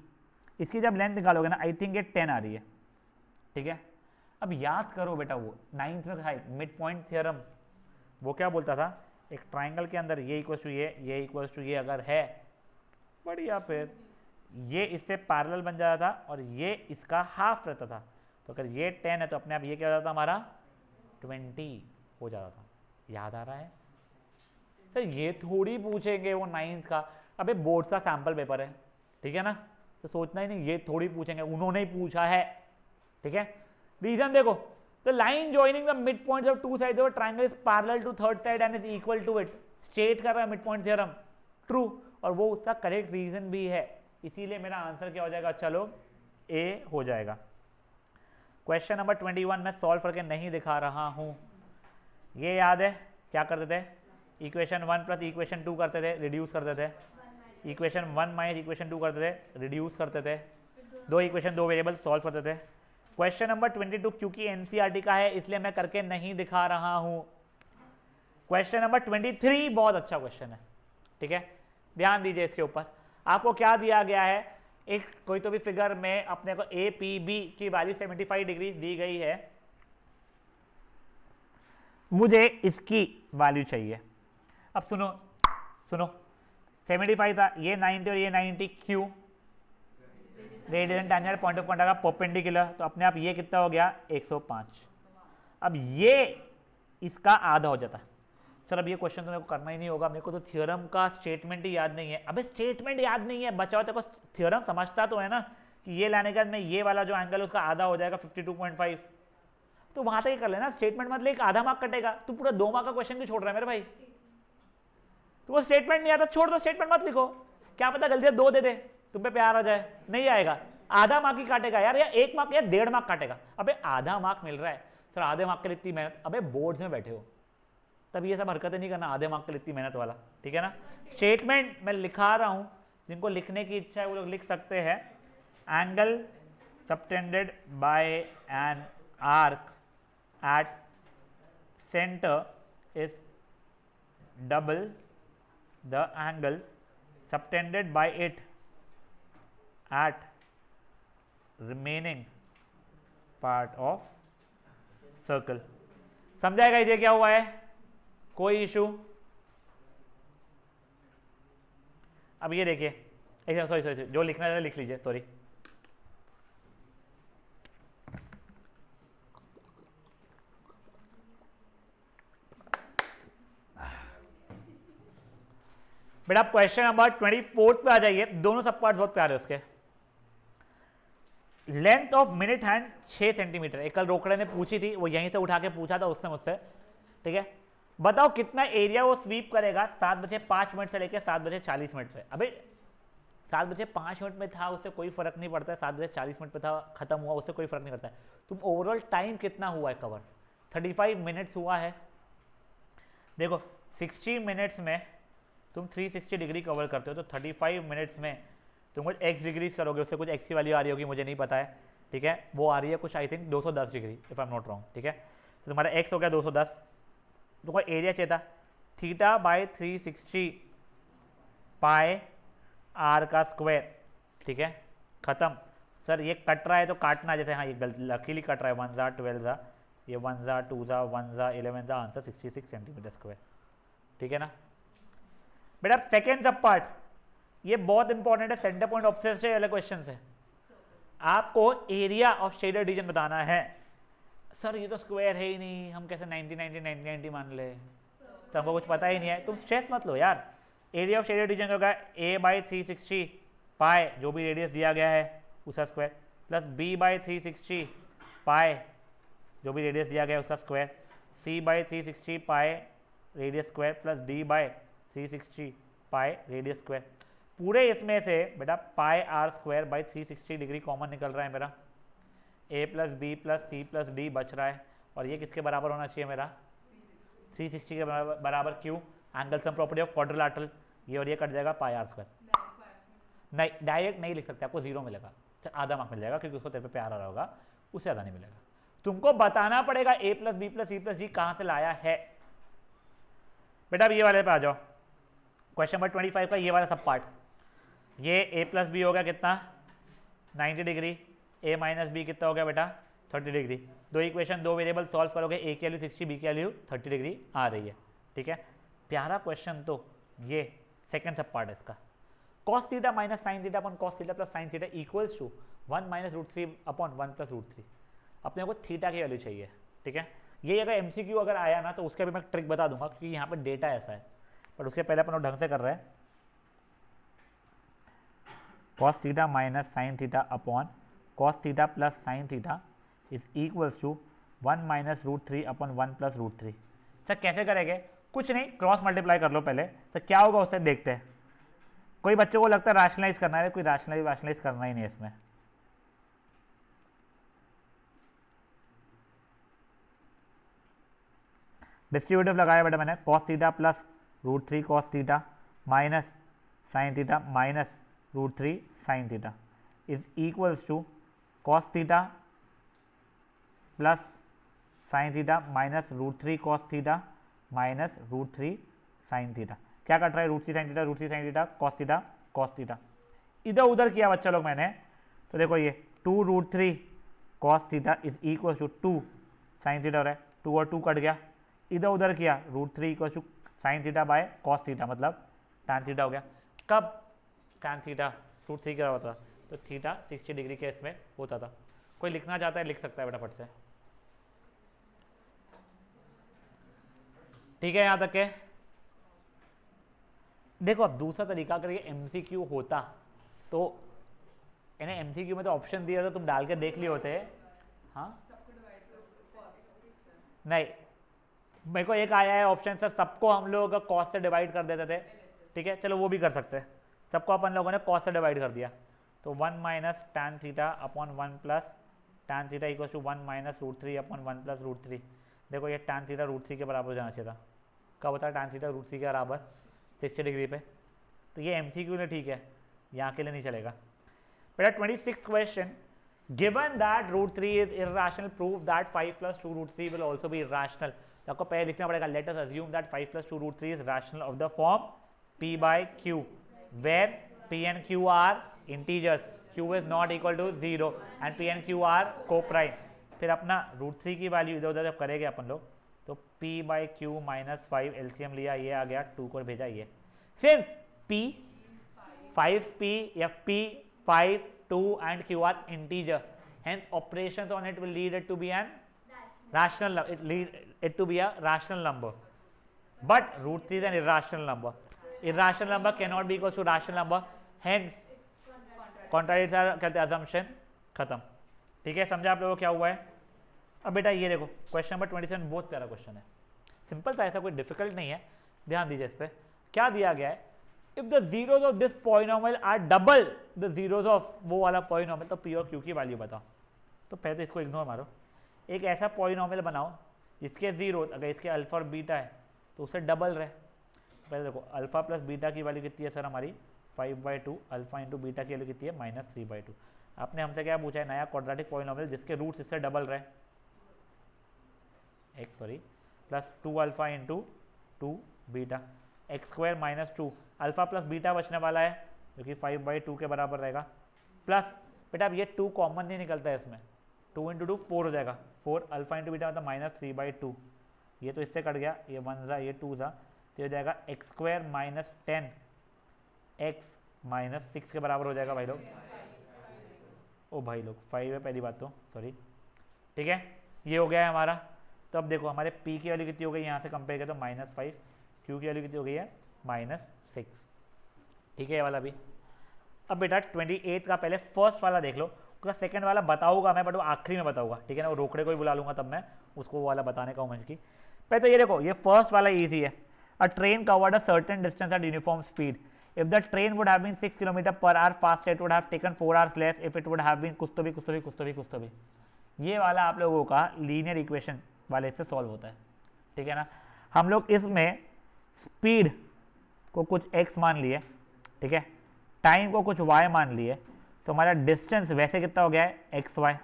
इसकी जब लेंथ निकालोगे ना, आई थिंक ये 10 आ रही है, ठीक है। अब याद करो बेटा, वो 9th में था मिड पॉइंट थ्योरम, वो क्या बोलता था, एक ट्राइंगल के अंदर ये इक्वल्स टू ये इक्वल्स टू ये अगर है, बढ़िया, फिर ये इससे पैरेलल बन जाता था और ये इसका हाफ रहता था। तो अगर ये 10 है तो अपने आप ये क्या हो जाता था हमारा 20 हो जाता था। याद आ रहा है? सर ये थोड़ी पूछेंगे वो 9th का, अबे बोर्ड का सैंपल पेपर है, ठीक है ना, तो सोचना ही नहीं ये थोड़ी पूछेंगे, उन्होंने ही पूछा है, ठीक है। रीजन देखो, the line joining the mid point of two sides of a triangle is parallel to third side and is equal to it, state कर रहा है मिड पॉइंट थ्योरम, ट्रू, और वो उसका करेक्ट रीजन भी है, इसीलिए मेरा आंसर क्या हो जाएगा, चलो ए हो जाएगा। क्वेश्चन नंबर 21 मैं सॉल्व करके नहीं दिखा रहा हूं, ये याद है क्या करते थे, इक्वेशन 1 प्लस इक्वेशन 2 करते थे, रिड्यूस करते थे, इक्वेशन 1 माइनस इक्वेशन 2 करते थे, रिड्यूस करते थे, दो इक्वेशन दो वेरिएबल सॉल्व करते थे। क्वेश्चन नंबर 22 क्योंकि एनसीईआरटी का है इसलिए मैं करके नहीं दिखा रहा हूं। क्वेश्चन नंबर 23 बहुत अच्छा क्वेश्चन है, ठीक है, ध्यान दीजिए इसके ऊपर। आपको क्या दिया गया है, एक कोई तो भी फिगर में अपने को ए पी बी की वैल्यू 75 डिग्री दी गई है, मुझे इसकी वैल्यू चाहिए। अब सुनो सुनो, 75 था, ये 90 और ये 90, क्यों, radius tangent point of contact का परपेंडिकुलर, तो अपने आप ये कितना हो गया 105। अब ये इसका आधा हो जाता। सर अब ये क्वेश्चन तो मेरे को करना ही नहीं होगा, मेरे को तो थ्योरम का स्टेटमेंट ही याद नहीं है। अबे स्टेटमेंट याद नहीं है, बचाओ तेरे को थ्योरम समझता तो है ना कि ये लाने के बाद में ये वाला जो एंगल उसका आधा हो जाएगा 52.5, तो वहां तक ही कर लेना, स्टेटमेंट मतलब एक आधा मार्क कटेगा। तू पूरा 2 मार्क का क्वेश्चन क्यों छोड़ रहा है मेरे भाई, तू वो स्टेटमेंट नहीं आता छोड़ दो, स्टेटमेंट मत लिखो, क्या पता गलती से 2 दे दे, तुम पे प्यार आ जाए, नहीं आएगा, आधा मार्क ही काटेगा यार, या 1 मार्क या 1.5 मार्क काटेगा। अबे आधा मार्क मिल रहा है सर, आधे मार्क के लिए इतनी मेहनत, अबे बोर्ड्स में बैठे हो तब ये सब हरकतें नहीं करना, आधे मार्क के लिए इतनी मेहनत वाला, ठीक है ना। स्टेटमेंट मैं लिखा रहा हूं, जिनको लिखने की इच्छा है वो लोग लिख सकते हैं। Angle subtended by an arc at centre is double the angle subtended by it at remaining part of circle. समझाएगा ये क्या हुआ है, कोई इशू। अब ये देखिए, सॉरी सॉरी जो लिखना है लिख लीजिए, सॉरी। बेटा क्वेश्चन नंबर 24 पे आ जाइए, दोनों सब पार्ट बहुत प्यारे उसके। Length of minute hand 6 centimetre, एक कल रोकड़े ने पूछी थी, वो यहीं से उठा के पूछा था उसने मुझसे, ठीक है। बताओ कितना एरिया वो स्वीप करेगा 7:05 से लेकर 7:40 पे। अबे 7:05 में था उससे कोई फर्क नहीं पड़ता है, 7:40 पे था खत्म हुआ उससे कोई फर्क नहीं पड़ता है। तुम ओवरऑल टाइम कितना हुआ है कवर, 35 मिनट्स हुआ है। देखो 60 मिनट्स में तुम 360 डिग्री कवर करते हो, तो 35 मिनट्स में तुम कुछ एक्स डिग्रीज करोगे, उससे कुछ एक्स की वैल्यू आ रही होगी, मुझे नहीं पता है, ठीक है, वो आ रही है कुछ I think 210 degree if I am not wrong, ठीक है। तो तुम्हारा एक्स हो गया 210, तुमको एरिया चाहिए था थीटा बाई 360 पाई आर का स्क्वायर, ठीक है, खत्म। सर ये कट रहा है तो काटना, जैसे हाँ ये लकीली कट रहा है, 1 ज़ा 12 ज़ा, ये 1 ज़ा 2 ज़ा 1 ज़ा 11 ज़ा, आंसर 66 सेंटीमीटर स्क्वायर, ठीक है ना। बेटा सेकेंड सब पार्ट ये बहुत इंपॉर्टेंट है, सेंटर पॉइंट ऑब्सेस्ड है वाले क्वेश्चन है। आपको एरिया ऑफ शेडेड रीजन बताना है। सर ये तो स्क्वायर है ही नहीं, हम कैसे 90 90 90 90 मान ले, सबको कुछ पता ही नहीं है। तुम स्ट्रेस मत लो यार, एरिया ऑफ शेडेड रीजन होगा a/360 पाई जो भी रेडियस दिया गया है उसका स्क्वायर, प्लस b/360 पाई जो भी रेडियस दिया गया है उसका square, c/360 pi radius square, plus d/360 pi radius square. पूरे इसमें से बेटा pi R square by 360 degree common निकल रहा है मेरा, a plus B plus C plus D बच रहा है, और ये किसके बराबर होना चाहिए मेरा 360 के बराबर। क्यों, angle sum property of quadrilateral, ये और ये कट जाएगा पाई आर स्क्वायर। नहीं डायरेक्ट नहीं लिख सकते, आपको जीरो मिलेगा, आधा मार्क मिल जाएगा क्योंकि उसको तेरे पे प्यार आ रहा होगा, उससे ज़्यादा नहीं मिलेगा। तुमको बताना पड़ेगा a plus B plus C plus d कहाँ से लाया है। बेटा अब ये वाले पे आ जाओ, क्वेश्चन नंबर 25 का ये वाला सब पार्ट, ये a प्लस बी हो गया कितना 90 डिग्री, a माइनस बी कितना हो गया बेटा 30 डिग्री। दो इक्वेशन दो वेरिएबल सॉल्व करोगे, a की वैल्यू 60 b की वैल्यू 30 डिग्री आ रही है, ठीक है। प्यारा क्वेश्चन तो ये सेकंड सब पार्ट है इसका। cos theta minus sine theta upon cos theta plus sine theta equals to 1 minus √3 upon 1 plus √3। अपने को थीटा की वैल्यू चाहिए, ठीक है। ये अगर एमसीक्यू अगर आया ना तो उसका भी मैं ट्रिक बता दूंगा, क्योंकि यहाँ पे डेटा ऐसा है, पर उसके पहले अपन ढंग से कर रहे हैं। Cos theta minus sine theta upon cos theta plus sine theta is equals to 1 minus root three upon 1 plus root three. Sir कैसे करेंगे? कुछ नहीं, क्रॉस मल्टीप्लाई कर लो पहले। सर क्या होगा उससे देखते हैं। कोई बच्चों को लगता है रैशनलाइज करना है, कोई रैशनलाइज करना ही नहीं है इसमें। डिस्ट्रीब्यूटिव लगाया बेटा मैंने, cos theta plus root three cos theta minus sine theta minus root three sine theta is equals to cos theta plus sine theta minus root three cos theta minus root three sine theta. क्या cut रहा है? Root three sine theta, root three sine theta, cos theta. इधर उधर किया बच्चा लोग मैंने, तो देखो ये 2 root three cos theta is equal to 2 sine theta हो रहा है, 2 और 2 कट गया। इधर उधर किया, root three equal to sine theta by cos theta, मतलब टैन थीटा हो गया। कब टैन थीटा रूट थ्री क्या होता था? तो थीटा 60 डिग्री के इसमें होता था। कोई लिखना चाहता है लिख सकता है बेटा फट से। ठीक है, यहां तक के। देखो अब दूसरा तरीका अगर ये एमसीक्यू होता तो इन्हें एमसीक्यू में तो ऑप्शन दिया था, तुम डाल के देख लिए होते। हाँ नहीं, मेरे को एक आया है ऑप्शन सर, सबको हम लोग कॉस से डिवाइड कर देते थे। ठीक है, चलो वो भी कर सकते हैं। सबको अपन लोगों ने कॉस से डिवाइड कर दिया, तो 1 minus tan theta upon 1 plus tan theta equal to 1 minus root three upon 1 plus root three. देखो ये टैन थीटा रूट थ्री के बराबर हो जाना चाहिए था। कब होता है टैन थीटा रूट थ्री के बराबर? 60 डिग्री पे। तो ये एमसीक्यू में ठीक है, यहाँ के लिए नहीं चलेगा बेटा। 26th question, given that root three is irrational, prove that 5 plus 2 root three will also be irrational. तो आपको पहले लिखना पड़ेगा, let us assume that 5 plus 2 root three is rational of the form p by q, where p and q are integers, q is not equal to 0 and p and q are co-prime। फिर अपना root three की value इधर उधर जब करेंगे अपन लोग, तो p by q minus 5 LCM लिया, ये आ गया 2 को भेजा ये। सिंस p 5p या p 5 2 and q are integer, hence operations on it will lead it to be an rational, it lead it to be a rational number, but root 3 is an irrational number. Irrational number cannot be equal to rational number, hence contradicts are कहते हैं assumption, खत्म। ठीक है, समझा आप लोगों को क्या हुआ है? अब बेटा ये देखो क्वेश्चन नंबर 27 बहुत प्यारा क्वेश्चन है, सिंपल सा, ऐसा कोई डिफिकल्ट नहीं है। ध्यान दीजिए इस पे क्या दिया गया है। If the zeros of this polynomial are double the zeros of वो वाला पॉलिनोमियल, तो पी और क्यू की वैल्यू बताओ। तो पहले तो इसको इग्नोर मारो, एक ऐसा पॉलिनोमियल बनाओ जिसके जीरो, अगर इसके अल्फा और बीटा है तो उसे डबल रहे। पहले देखो अल्फा प्लस बीटा की वैल्यू कितनी है सर हमारी 5/2, अल्फा इंटू बीटा की वैल्यू कितनी है -3/2। आपने हमसे क्या पूछा है? नया क्वाड्रेटिक पॉलिनोमियल जिसके रूट्स इससे डबल रहे, plus 2 alpha into 2 beta, x square minus 2, alpha plus beta बचने वाला है जो कि 5/2 के बराबर रहेगा, प्लस बेटा अब ये 2 कॉमन नहीं निकलता है इसमें, 2 इंटू 2 4 हो जाएगा, 4 अल्फा इंटू बीटा मतलब -3/2, ये तो इससे कट गया, ये 1 ज़ा ये 2 ज़ा, तो हो जाएगा x square minus 10 x minus 6 के बराबर हो जाएगा भाई लोग। ओ भाई लोग 5 है पहली बात तो, सॉरी। ठीक है, ये हो गया है हमारा। तो अब देखो हमारे p की वैल्यू कितनी हो गई, यहाँ से कंपेयर करें तो -5, q की वैल्यू कितनी हो गई है -6। ठीक है, ये वाला भी। अब बेटा 28 का पहले फर्स्ट वाला देख लो, उसका सेकंड वाला बताऊंगा मैं, बट वो आखिरी में बताऊंगा। ठीक है ना, वो रोकड़े को ही बुला लूंगा तब मैं उसको वो वाला बताने का उम्मीद की। पहले तो ये देखो, ये फर्स्ट वाला इजी है। A train covered a certain distance at uniform speed, if the train would have been 6 km/h fast, it would have taken 4 hours less if it would have been कुछ तो भी। ये वाला आप लोगों का लीनियर इक्वेशन वाले से सॉल्व होता है। ठीक है ना, हम लोग इसमें स्पीड को कुछ x मान लिए, ठीक है, टाइम को कुछ y मान लिए, तो हमारा डिस्टेंस वैसे कितना हो गया है xy।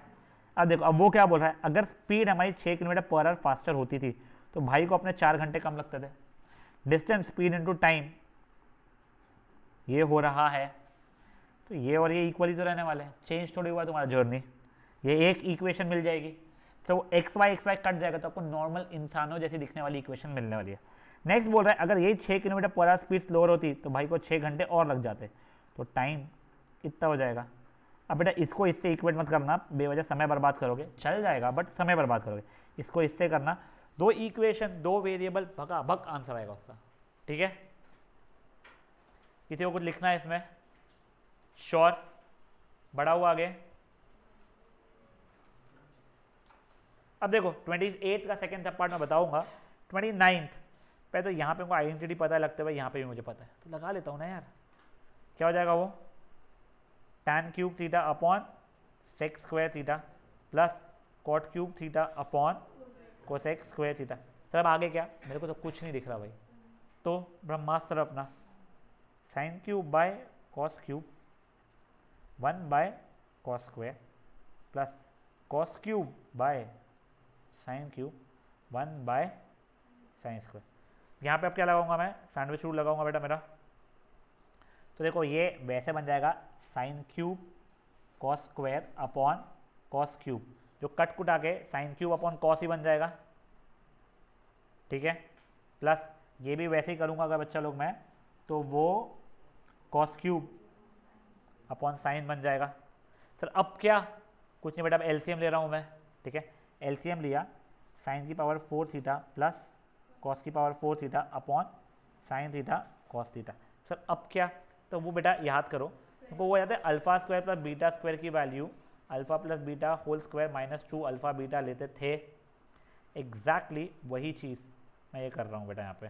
अब देखो, अब वो क्या बोल रहा है, अगर स्पीड हमारी 6 km/h फास्टर होती थी तो भाई को अपने 4 घंटे कम लगते थे। डिस्टेंस स्पीड इनटू टाइम ये हो रहा है, तो ये और ये इक्वली तो रहने वाले हैं, चेंज थोड़ी हुआ तुम्हारा जर्नी। ये एक इक्वेशन मिल जाएगी, तो एक्स वाई कट जाएगा, तो आपको नॉर्मल इंसानों जैसी दिखने वाली इक्वेशन मिलने वाली है। नेक्स्ट बोल रहा है, अगर यही 6 km/h स्पीड स्लोअर होती तो भाई को 6 घंटे और लग जाते, तो टाइम कितना हो जाएगा। अब बेटा इसको इससे इक्वेट मत करना, बेवजह समय बर्बाद करोगे, चल जाएगा बट समय बर्बाद करोगे। इसको इससे करना, 2 इक्वेशन 2 वेरिएबल, भगा भग आंसर आएगा उसका। ठीक है, किसी को कुछ लिखना है इसमें? श्योर, बड़ा हुआ आगे। अब देखो 28 का सेकेंड सब पार्ट में बताऊंगा। 29th पे तो यहाँ पे उनको आइडेंटिटी पता लगता है भाई, यहाँ पे भी मुझे पता है तो लगा लेता हूँ ना यार। क्या हो जाएगा वो tan cube theta upon sec square theta plus cot cube theta upon cosec square theta. Sir अब आगे क्या, मेरे को तो कुछ नहीं दिख रहा भाई, तो ब्रह्मास्त्र अपना sine cube by cos cube 1 by cos square plus cos cube by sine cube 1 by sine square. यहाँ पे अब क्या लगाऊंगा मैं, सैंडविच रूल लगाऊंगा बेटा मेरा। तो देखो ये वैसे बन जाएगा sine cube cos square upon cos cube, जो कट कुट आके साइन क्यूब अपॉन कॉस ही बन जाएगा, ठीक है। प्लस ये भी वैसे ही करूँगा अगर बच्चा लोग मैं, तो वो कॉस क्यूब अपॉन साइन बन जाएगा। सर अब क्या, कुछ नहीं बेटा, अब एलसीएम ले रहा हूँ मैं, ठीक है। एलसीएम लिया, साइन की पावर 4 थीटा प्लस कॉस की power 4 theta upon sine theta cos theta. Sir अब क्या, तो वो बेटा याद करो, तो वो याद है alpha square plus beta square की value alpha plus beta whole square -2 alpha beta लेते थे। एग्जैक्टली वही चीज़ मैं ये कर रहा हूँ बेटा यहाँ पे।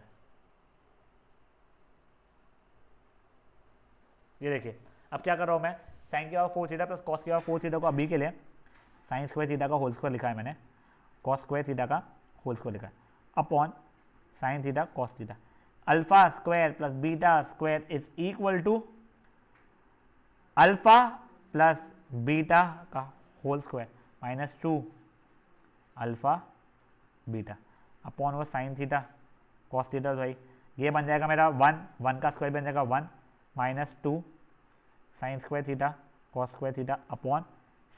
ये देखिए अब क्या कर रहा हूँ मैं, साइन की पावर 4 थीटा प्लस कॉस की पावर 4 थीटा को अभी के लिए साइन स्क्वायर थीटा का होल स्क्वायर लिखा है मैंने, कॉस स्क्वायर थीटा का होल स्क्वायर लिखा है upon sine theta cos theta. Alpha square plus beta square is equal to alpha plus beta का whole square -2 alpha beta upon वो sine theta cos theta. भाई ये बन जाएगा मेरा 1 का स्क्वायर बन जाएगा 1 -2 sign square theta cos square theta upon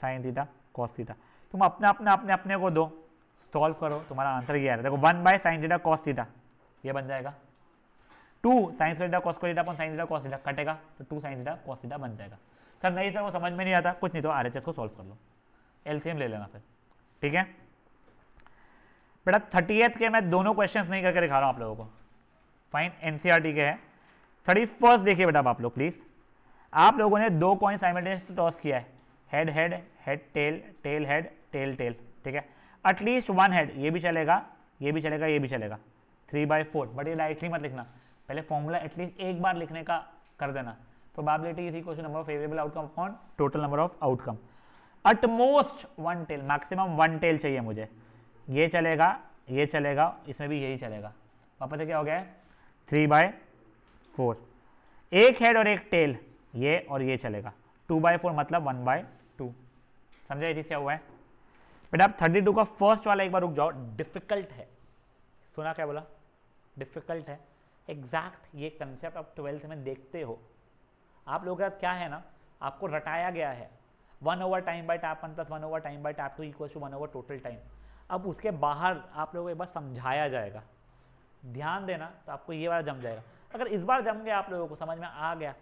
sine theta cos theta. तुम अपने को दो, सॉल्व करो, तुम्हारा आंसर ये आ रहा है। देखो 1 by sine theta cos theta ये बन जाएगा, 2 sign square theta cos square theta upon sine theta cos theta कटेगा तो 2 साइन थीटा कॉस थीटा बन जाएगा। सर नहीं सर वो समझ में नहीं आता, कुछ नहीं तो आरएचएस को सॉल्व कर लो, एलसीएम ले लेना फिर, ठीक है बेटा। 30th के मैं दोनों क्वेश्चंस नहीं करके दिखा रहा हूँ आप लोगों को, फाइन, एनसीईआरटी के है। 31st देखिए बेटा आप लोग प्लीज, आप लोगों ने 2 कॉइन साइमल्टेनियसली टॉस किया है, head head head tail tail head tail tail, ठीक है। एटलीस्ट 1 हेड, ये भी चलेगा ये भी चलेगा ये भी चलेगा, 3/4, बट ये डायरेक्टली मत लिखना, पहले फॉर्मूला एटलीस्ट एक बार लिखने का कर देना। Probability is equal to number of favourable outcome upon total number of outcome. At most 1 tail, maximum 1 tail चाहिए मुझे, ये चलेगा, इसमें भी यही चलेगा। वापस से क्या हो गया है 3/4, एक हेड और एक टेल, ये और ये चलेगा, 2/4 मतलब 1/2। समझा ये चीज क्या हुआ है बेटा। आप 32 का फर्स्ट वाला एक बार रुक जाओ, डिफिकल्ट है, सुना क्या बोला, डिफिकल्ट है। एग्जैक्ट ये कंसेप्ट आप 12th में देखते हो, आप लोगों के साथ क्या है ना, आपको रटाया गया है 1 over time by tap 1 plus 1 over time by tap 2 equal to 1 over total time. अब उसके बाहर आप लोगों को एक बार समझाया जाएगा, ध्यान देना, तो आपको ये वाला जम जाएगा। अगर इस बार जम गया, आप लोगों को समझ में आ गया,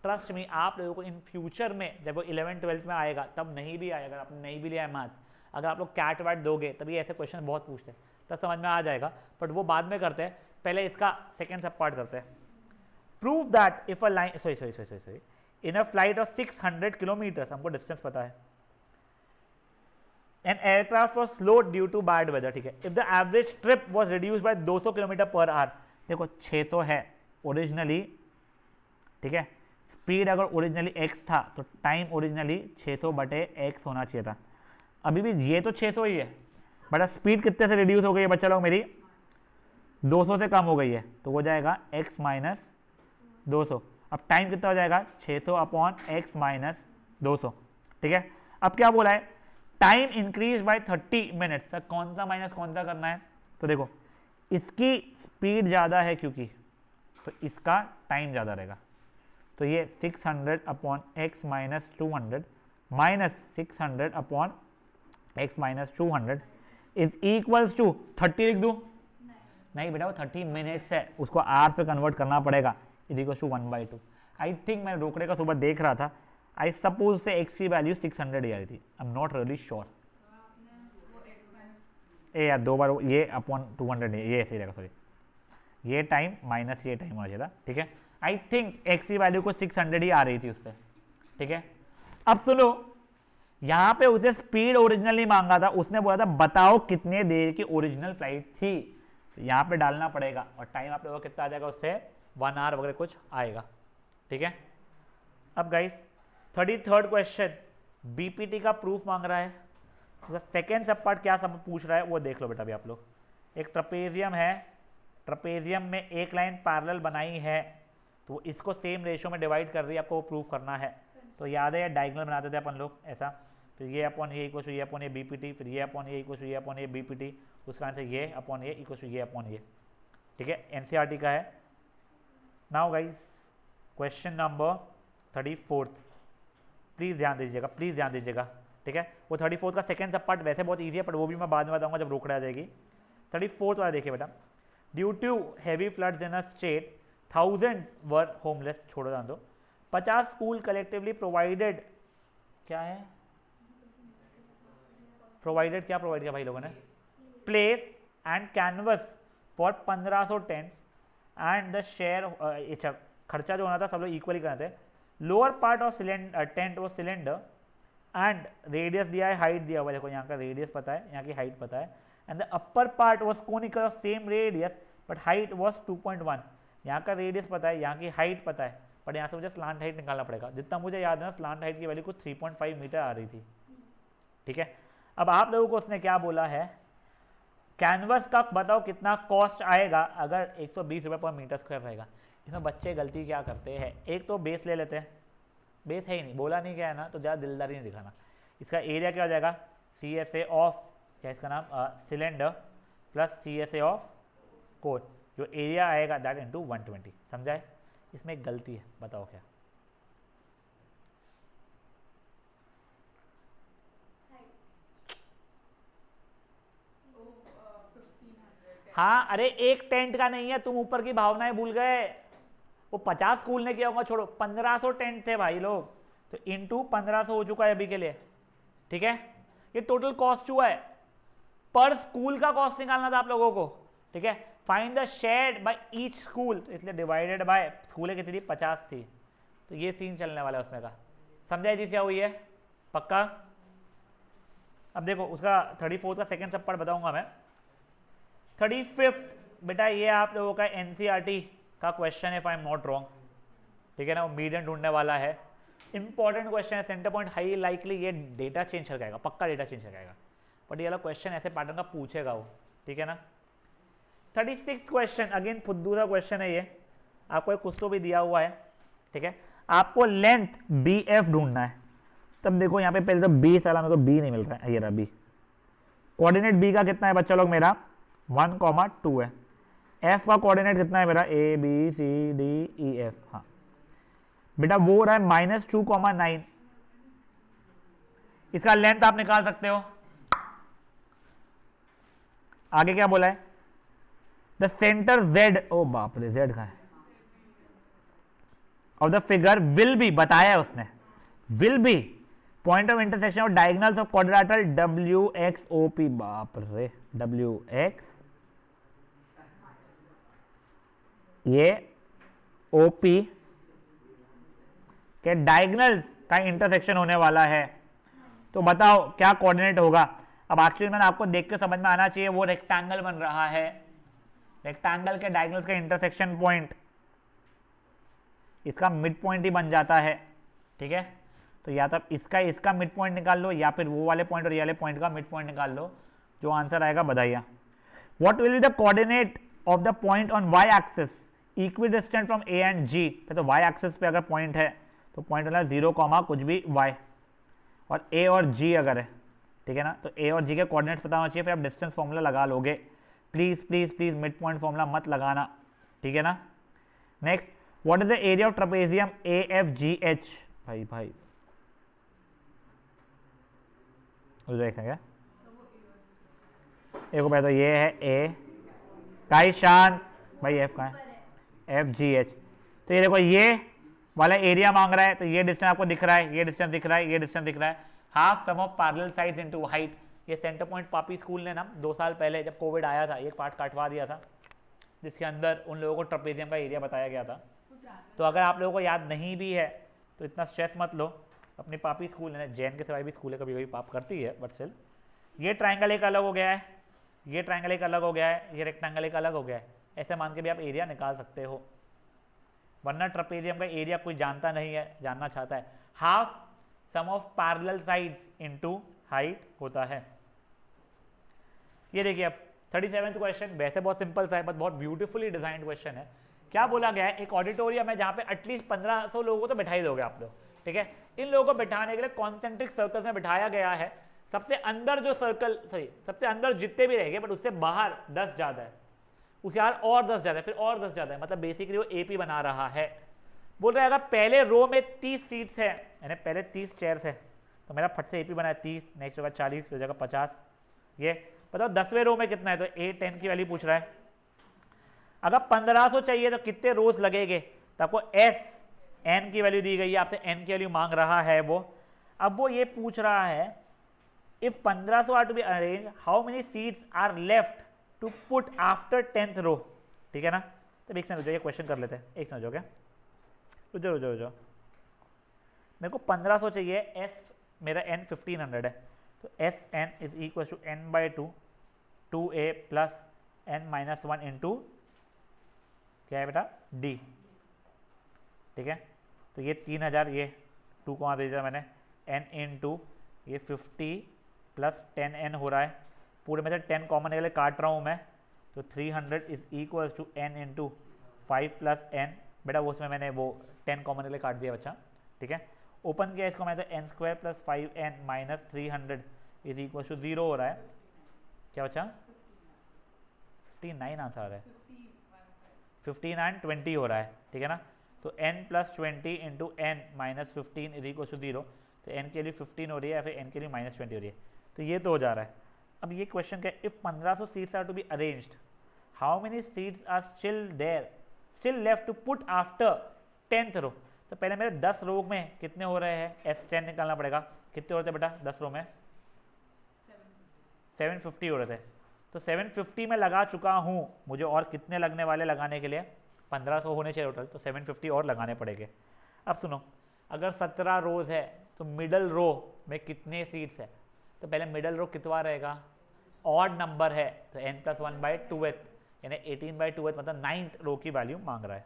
ट्रस्ट में आप लोगों को इन फ्यूचर में जब वो 11th 12th में आएगा, तब नहीं भी आएगा, अगर आपने नहीं भी लिया है मैथ्स, अगर आप लोग कैट वैट दोगे तभी ऐसे क्वेश्चन बहुत पूछते हैं, तब समझ में आ जाएगा, बट वो बाद में करते हैं, पहले इसका सेकेंड सब पार्ट करते हैं। Prove that if a line sorry in a flight of 600 kilometre, हमको डिस्टेंस पता है, an aircraft was slow due to bad weather, ठीक है। If the average trip was reduce by 200 kilometre per hour, देखो 600 है originally, ठीक है। Speed अगर ओरिजिनली x था तो टाइम ओरिजिनली 600/x होना चाहिए था, अभी भी ये तो 600 ही है, बट स्पीड कितने से रिड्यूस हो गई है बच्चा लोग, मेरी 200 से कम हो गई है, तो हो जाएगा x - 200। अब टाइम कितना हो जाएगा 600/x - 200, ठीक है। अब क्या बोला है, time increase by 30 minutes, sir कौन सा माइनस कौन सा करना है, तो देखो इसकी स्पीड ज़्यादा है क्योंकि, तो इसका टाइम ज़्यादा रहेगा, तो ये 600/x - 200 minus 600/x - 200 is equals to 30 लिख दूँ, नहीं बेटा वो 30 मिनट्स है, उसको आर पे कन्वर्ट करना पड़ेगा, is equals to 1/2। I think मैं रोकड़े का सुबह देख रहा था, आई सपोज से x की वैल्यू 600 ही आ रही थी, I am not really sure. ए यार 2 बार ये अपॉन 200 नहीं, ये ऐसे ही रहेगा, सॉरी ये टाइम माइनस ये टाइम होना चाहिए था, ठीक है। आई थिंक x की वैल्यू को 600 ही आ रही थी उससे, ठीक है, अब सुनो, यहां पे उसे स्पीड ओरिजिनल नहीं मांगा था, उसने बोला था बताओ कितने देर की ओरिजिनल फ्लाइट थी, तो यहां पे डालना पड़ेगा और टाइम आप लोगों को कितना आ जाएगा, उससे 1 आवर वगैरह कुछ आएगा। ठीक है, अब गाइस 33rd क्वेश्चन, बीपीटी का प्रूफ मांग रहा है। तो सेकेंड सब पार्ट क्या सब पूछ रहा है वो देख लो बेटा अभी आप लोग। एक ट्रपेजियम है, ट्रपेजियम में एक लाइन पैरेलल बनाई है, तो इसको सेम रेशियो में डिवाइड कर रही है, आपको वो प्रूफ करना है। तो याद है डायगोनल बनाते थे अपन लोग ऐसा, फिर ये अपॉन ये इक्वल टू ये अपॉन ये बीपीटी, फिर ये अपॉन ये इक्वल टू ये अपॉन ये बीपीटी, उसका आंसर ये अपॉन ये इक्वल टू ये अपॉन ये। ठीक है, एनसीईआरटी का है। Now guys question number 34, please ध्यान दीजिएगा, प्लीज़ ध्यान दीजिएगा। ठीक है, वो 34 का सेकंड सब पार्ट वैसे बहुत ईजी है, पर वो भी मैं बाद में बताऊंगा जब रोकड़ा आ जाएगी। 34 वाला देखिए बेटा, due to heavy floods in a state thousands were homeless, छोड़ो जान दो, 50 स्कूल कलेक्टिवली प्रोवाइडेड, क्या है प्रोवाइडेड, क्या प्रोवाइड किया भाई लोगों ने, place and canvas for 1500 tents and the share, खर्चा जो होना था सब लोग इक्वली करते थे। Lower part of cylinder tent वो सिलेंडर एंड रेडियस दिया है, हाइट दिया हुआ है, देखो यहाँ का रेडियस पता है, यहाँ की हाइट पता है, and the upper part was conical of same radius but height was 2.1, यहाँ का रेडियस पता है, यहाँ की हाइट पता है, बट यहाँ से मुझे स्लांट हाइट निकालना पड़ेगा। जितना मुझे याद है ना, स्लांट हाइट की वैल्यू कुछ 3.5 मीटर आ रही थी। ठीक है, अब आप लोगों को उसने क्या बोला है, कैनवस का बताओ कितना कॉस्ट आएगा अगर 120 रुपये पर मीटर स्क्वायर रहेगा। इसमें बच्चे गलती क्या करते हैं, एक तो बेस ले लेते हैं, बेस है ही नहीं, बोला नहीं क्या है ना, तो ज़्यादा दिलदारी नहीं दिखाना। इसका एरिया क्या हो जाएगा, सी एस ए ऑफ, क्या इसका नाम, cylinder plus C S A of core, जो एरिया आएगा दैट इंटू 120। समझाए, इसमें एक गलती है, बताओ क्या। हाँ, अरे एक टेंट का नहीं है, तुम ऊपर की भावनाएं भूल गए, वो 50 स्कूल ने किया होगा, छोड़ो 1500 टेंट थे भाई लोग, तो इंटू 1500 हो चुका है अभी के लिए। ठीक है, ये टोटल कॉस्ट हुआ है, पर स्कूल का कॉस्ट निकालना था आप लोगों को। ठीक है, find the shared by each school, तो इसलिए डिवाइडेड बाय स्कूलें कितनी थी, 50 थी, तो ये सीन चलने वाला है उसमें का। समझाए चीज क्या हुई है, पक्का। अब देखो उसका 34 का सेकेंड सब पार्ट बताऊंगा मैं। 35th बेटा ये आप लोगों का एनसीईआरटी का क्वेश्चन है, if I am not wrong. ठीक है ना, वो मीडियम ढूंढने वाला है, इंपॉर्टेंट क्वेश्चन है, सेंटर पॉइंट हाई लाइकली ये डेटा चेंज कर जाएगा, पक्का डेटा चेंज कर जाएगा, बट ये वाला क्वेश्चन ऐसे पैटर्न का पूछेगा वो। ठीक है ना, 36th क्वेश्चन अगेन फुद्दू सा क्वेश्चन है ये, आपको एक कुछ तो भी दिया हुआ है। ठीक है, आपको लेंथ बी एफ ढूंढना है। तब देखो यहाँ पे पहले तो बी साला मेरे को बी नहीं मिल रहा है, ये रहा बी, कोऑर्डिनेट बी का कितना है बच्चा लोग, मेरा 1,2 है। एफ का कोऑर्डिनेट कितना है मेरा, A B C D E F, हाँ बेटा वो हो रहा है -2,9। इसका लेंथ आप निकाल सकते हो। आगे क्या बोला है, द सेंटर Z, ओ बाप रे Z का है, of the figure will be, बताया है उसने, will be point of intersection of diagonals of quadrilateral WXOP, बाप रे WX ये OP के डायगोनल्स का इंटरसेक्शन होने वाला है, तो बताओ क्या कोऑर्डिनेट होगा। अब एक्चुअली मैंने आपको देख के समझ में आना चाहिए, वो रेक्टेंगल बन रहा है, रेक्टेंगल के डायगोनल्स का इंटरसेक्शन पॉइंट इसका मिड पॉइंट ही बन जाता है। ठीक है, तो या तो इसका मिड पॉइंट निकाल लो, या फिर वो वाले पॉइंट और ये वाले पॉइंट का मिड पॉइंट निकाल लो, जो आंसर आएगा बताइए। What will be the coordinate of the point on Y axis equidistant from A and G, तो वाई एक्सिस पे अगर पॉइंट है तो पॉइंट वाला 0, कुछ भी y, और a और g अगर है, ठीक है ना, तो a और g के कोऑर्डिनेट्स पता होना चाहिए, फिर आप डिस्टेंस फॉर्मूला लगा लोगे। Please please please mid point formula मत लगाना। ठीक है ना, next, what is the area of trapezium AFGH, भाई भाई क्या एक तो ये है A का शान भाई, F का है FGH, तो ये देखो ये वाला एरिया मांग रहा है, तो ये डिस्टेंस आपको दिख रहा है, ये डिस्टेंस दिख रहा है, ये डिस्टेंस दिख रहा है, half sum of parallel sides into height. ये सेंटर पॉइंट पापी स्कूल ने ना 2 साल पहले जब कोविड आया था एक पार्ट काटवा दिया था, जिसके अंदर उन लोगों को ट्रेपेजियम का एरिया बताया गया था। तो अगर आप लोगों को याद नहीं भी है तो इतना स्ट्रेस मत लो, अपने पापी स्कूल है, जैन के सिवाय भी स्कूल है, कभी कभी पाप करती है, बट स्टिल ये ट्राइंगल एक अलग हो गया है, ये ट्राइंगल एक अलग हो गया है, ये रेक्टेंगल एक अलग हो गया है, ऐसे मान के भी आप एरिया निकाल सकते हो। वरना ट्रपेजियम का एरिया कोई जानता नहीं है, जानना चाहता है, half sum of parallel sides into height होता है। ये देखिए अब 37th क्वेश्चन, वैसे बहुत सिंपल सा है बट बहुत ब्यूटीफुली डिजाइंड क्वेश्चन है। क्या बोला गया है, एक ऑडिटोरियम है जहाँ पे एटलीस्ट 1500 लोगों को तो बैठा ही दोगे आप लोग, ठीक है। इन लोगों को बैठाने के लिए कॉन्सेंट्रिक सर्कल्स में बिठाया गया है। सबसे अंदर जो सर्कल, सॉरी सबसे अंदर जितने भी रहेंगे, बट उससे बाहर 10 ज़्यादा है, उसके यार और 10 ज़्यादा है, फिर और 10 ज़्यादा है, मतलब बेसिकली वो एपी बना रहा है। बोल रहा है अगर पहले रो में 30 सीट्स है, यानी पहले 30 चेयर्स है, तो मेरा फट से एपी बना है 30, नेक्स्ट होगा 40, फिर जगह 50। ये बताओ 10वें रो में कितना है, तो 8 10 की वैल्यू पूछ रहा है। अगर 1500 चाहिए तो कितने रोज लगेंगे, तो आपको एस एन की वैल्यू दी गई है, आपसे एन की वैल्यू मांग रहा है वो। अब वो ये पूछ रहा है if 1500 are to be arrange, how many seats are left to put after 10th row, ठीक है ना। तो एक समझो, ये क्वेश्चन कर लेते हैं, एक समझो क्या, रुझो मेरे को 1500 चाहिए, एस मेरा एन 1500 है, तो s n is equal to n by 2a plus n minus 1 into क्या है बेटा डी, ठीक है। तो ये 3000, ये 2 को वहाँ दे दिया मैंने, n इंटू ये 50 प्लस 10n हो रहा है, पूरे में से 10 कॉमन के लिए काट रहा हूँ मैं, तो 300 is equal to n into 5 plus n, बेटा वो उसमें मैंने वो 10 कॉमन के लिए काट दिया बच्चा, ठीक है। ओपन किया इसको मैं, तो n square plus 5n minus 300 is equal to 0 हो रहा है, क्या बच्चा 59 आंसर है, 59 20 हो रहा है, ठीक है ना। तो n plus 20 into n minus 15 is equal to 0, तो n के लिए 15 हो रही है या फिर n के लिए माइनस 20 हो रही है, तो ये तो हो जा रहा है। अब ये क्वेश्चन क्या है, if 1500 seats are to be arranged, how many seats are still left to put after 10th row. तो पहले मेरे 10 रो में कितने हो रहे हैं, S10 निकालना पड़ेगा, कितने होते हैं बेटा 10 रो में 750 हो रहे थे, तो 750 में लगा चुका हूँ, मुझे और कितने लगने वाले लगाने के लिए, 1500 होने चाहिए टोटल, तो 750 और लगाने पड़ेंगे। अब सुनो, अगर 17 रोज है तो मिडल रो में कितने सीट्स है, तो पहले मिडल रो कितना रहेगा, ऑड नंबर है, तो n प्लस 1/2th यानी 18/2th, मतलब 9th रो की वैल्यू मांग रहा है,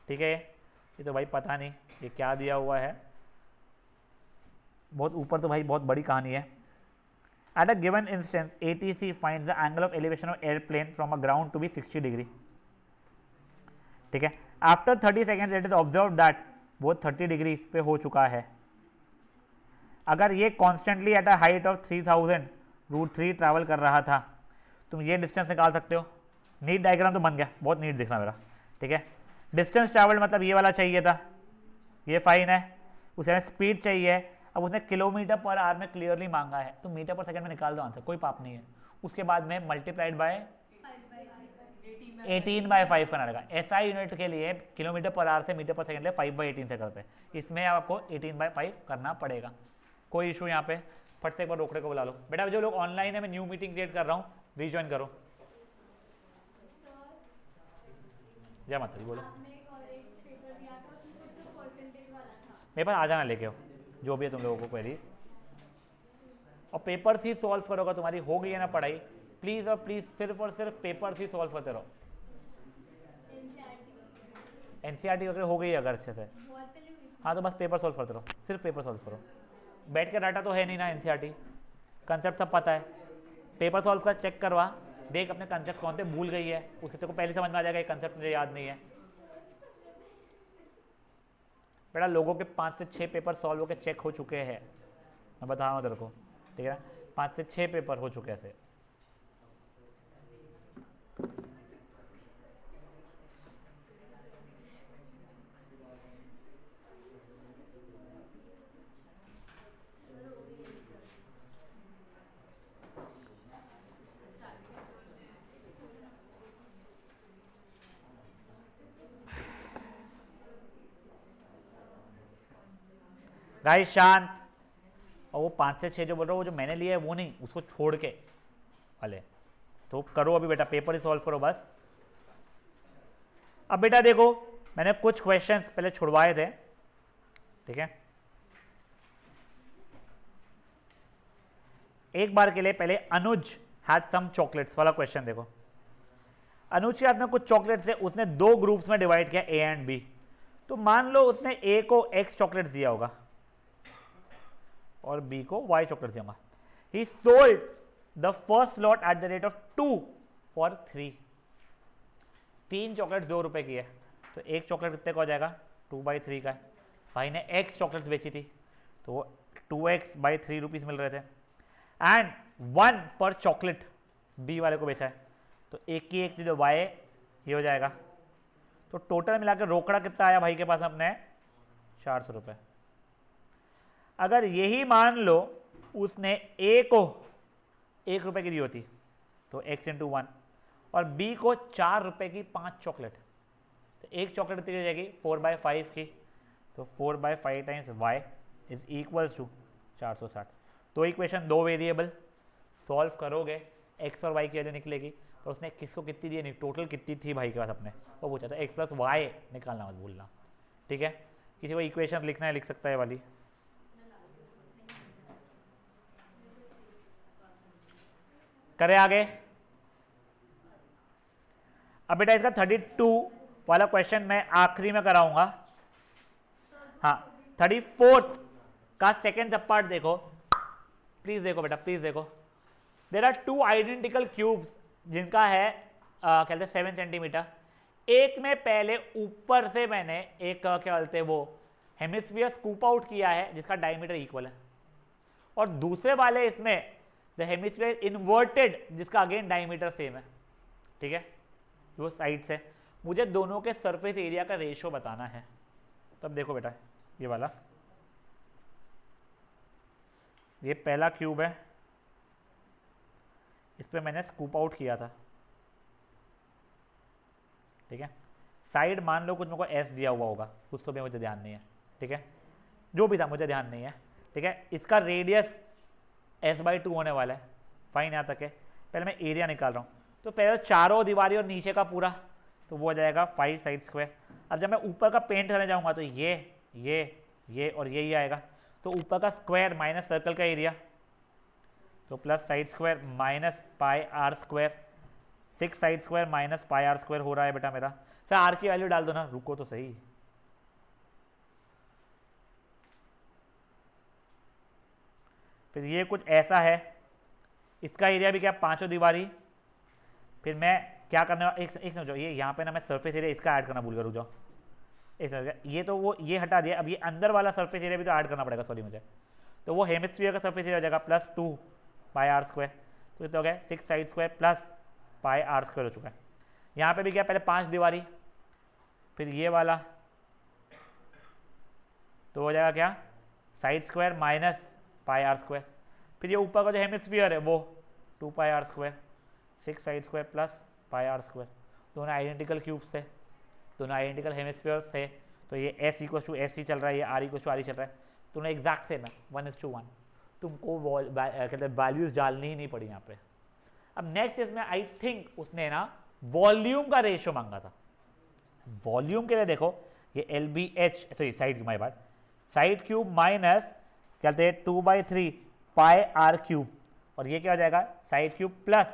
ठीक है। ये तो भाई पता नहीं ये क्या दिया हुआ है, बहुत ऊपर, तो भाई बहुत बड़ी कहानी है। At a given instance, ATC finds the angle of elevation of airplane from a ground to be 60 degree. ठीक है, after 30 second it is observe that वो 30 डिग्री पे हो चुका है। अगर ये constantly at a height of 3000√3 travel कर रहा था, तुम ये डिस्टेंस निकाल सकते हो। नीट डायग्राम तो बन गया, बहुत नीट दिखना मेरा, ठीक है। डिस्टेंस ट्रैवल्ड मतलब ये वाला चाहिए था, ये फाइन है, उसे स्पीड चाहिए। अब उसने किलोमीटर पर आवर में क्लियरली मांगा है, तो मीटर पर सेकंड में निकाल दो आंसर, कोई पाप नहीं है। उसके बाद में मल्टीप्लाइड बाय 18/5 करना रहेगा। एसआई यूनिट के लिए किलोमीटर पर आवर से मीटर पर सेकंड ले 5/18 से करते हैं, इसमें आपको 18/5 करना पड़ेगा। कोई इशू यहाँ पे, फट से एक बार रोकड़े को बुला लो। बेटा जो लोग ऑनलाइन है, मैं न्यू मीटिंग क्रिएट कर रहा हूँ, रीज्वाइन करो। जय माता दी, बोलो। मेरे पास आ जाना लेके हो, जो भी है तुम लोगों को क्वेरीज, और पेपर ही सॉल्व करोगा, तुम्हारी हो गई है ना पढ़ाई, प्लीज और प्लीज सिर्फ और सिर्फ पेपर ही सॉल्व करते रहो। एनसीईआरटी वगैरह हो गई है अगर अच्छे से, हाँ तो बस पेपर सॉल्व करते रहो, सिर्फ पेपर सॉल्व करो। बैठ के डाटा तो है नहीं ना, एनसीईआरटी कंसेप्ट सब पता है, पेपर सॉल्व कर, चेक करवा, देख अपने कंसेप्ट कौन से भूल गई है, उससे तेरे को पहले समझ में आ जाएगा ये कंसेप्ट मुझे याद नहीं है। बेटा लोगों के 5 से 6 पेपर सॉल्व होकर चेक हो चुके हैं, मैं बता रहा हूँ तेरे को, ठीक है। 5 से 6 पेपर हो चुके हैं। गाइस शांत, और वो 5 से 6 जो बोल रहा हूँ, वो जो मैंने लिया है वो नहीं, उसको छोड़ के वाले तो करो अभी बेटा, पेपर ही सॉल्व करो बस। अब बेटा देखो, मैंने कुछ क्वेश्चंस पहले छुड़वाए थे, ठीक है, एक बार के लिए पहले अनुज हैड सम चॉकलेट्स वाला क्वेश्चन देखो। अनुज के हाथ में कुछ चॉकलेट्स है, उसने दो ग्रुप्स में डिवाइड किया ए एंड बी। तो मान लो उसने ए को एक्स चॉकलेट्स दिया होगा और बी को वाई चॉकलेट्स दिया होगा। ही sold the first lot at the rate of 2 for 3। 3 chocolate 2 रुपए की है, तो एक चॉकलेट कितने का हो जाएगा, 2/3 का है। भाई ने एक्स चॉकलेट्स बेची थी तो 2x/3 रुपीज मिल रहे थे, एंड 1 पर चॉकलेट बी वाले को बेचा है, तो एक की एक जो वाई ये हो जाएगा। तो टोटल मिलाकर रोकड़ा कितना आया भाई के पास अपने, 400 रुपये। अगर यही मान लो उसने ए को 1 रुपये की दी होती तो x × 1 और बी को 4 रुपये की 5 चॉकलेट, तो एक चॉकलेट कितनी हो जाएगी, 4/5 की। तो 4/5 times y is equals to 460। तो इक्वेशन 2 वेरिएबल सॉल्व करोगे x और y की वैल्यू निकलेगी। तो उसने किसको कितनी दी नहीं, टोटल कितनी थी भाई के पास अपने, वो पूछा था। x + y निकालना मत भूलना, ठीक है। किसी को इक्वेशन लिखना है लिख सकता है वाली। करें आगे। अब बेटा इसका 32 वाला क्वेश्चन मैं आखिरी में कराऊंगा। हाँ, 34th का सेकेंड सब पार्ट देखो, प्लीज देखो बेटा, प्लीज देखो। देयर आर 2 आइडेंटिकल क्यूब्स जिनका है कहते हैं 7 सेंटीमीटर। एक में पहले ऊपर से मैंने एक क्या बोलते हैं वो हेमिस्फीयर स्कूप आउट किया है जिसका डायमीटर इक्वल है, और दूसरे वाले इसमें द हेमिस्फीयर इन्वर्टेड जिसका अगेन डायमीटर सेम है, ठीक है। वो साइड से मुझे दोनों के सरफेस एरिया का रेशियो बताना है। तब देखो बेटा, ये वाला, ये पहला क्यूब है, इस पर मैंने स्कूप आउट किया था, ठीक है। साइड मान लो कुछ मेरे को एस दिया हुआ होगा, कुछ तो भी मुझे ध्यान नहीं है, ठीक है, जो भी था मुझे ध्यान नहीं है, ठीक है। इसका रेडियस s/2 होने वाला है, फाइन, यहाँ तक है। पहले मैं एरिया निकाल रहा हूँ, तो पहले चारों दीवारी और नीचे का पूरा, तो वो हो जाएगा 5 साइड स्क्वायर। अब जब मैं ऊपर का पेंट करने जाऊँगा तो ये और यही आएगा, तो ऊपर का स्क्वायर माइनस सर्कल का एरिया, तो plus side square minus πr², 6 side square minus πr² हो रहा है बेटा मेरा। सर आर की वैल्यू डाल दो ना, रुको तो सही। फिर ये कुछ ऐसा है, इसका एरिया भी क्या, 5 दीवारी। फिर मैं क्या करने वाला, एक समझो, ये यहाँ पे ना मैं सरफेस एरिया इसका ऐड करना भूल कर, रुक जाओ। एक समझ, ये तो वो ये हटा दिया, अब ये अंदर वाला सरफेस एरिया भी तो ऐड करना पड़ेगा, सॉरी मुझे। तो वो हेमिस्फीयर का सरफेस एरिया हो जाएगा प्लस 2 πr², तो ये तो हो गया 6 साइड स्क्वायर प्लस πr² हो चुका है। यहाँ पे भी क्या, पहले 5 दीवारी, फिर ये वाला, तो हो जाएगा क्या, साइड स्क्वायर माइनस πr²। फिर ये ऊपर का जो हेमिस्फीयर है वो 2 πr², 6 side square plus πr²। दोनों आइडेंटिकल क्यूब्स थे, दोनों आइडेंटिकल हेमिस्फीयर्स थे, तो ये s = s चल रहा है, ये r = r चल रहा है, दोनों एग्जैक्ट सेम है, 1:1। तुमको कहते हैं वैल्यूज डालनी ही नहीं पड़ी यहाँ पे। अब नेक्स्ट इसमें आई थिंक उसने ना वॉल्यूम का रेशियो मांगा था। वॉल्यूम के लिए देखो, ये LBH, सॉरी साइड की, माय बात, साइड क्यूब माइनस कहते हैं 2/3 πr³, और ये क्या हो जाएगा, साइड क्यूब प्लस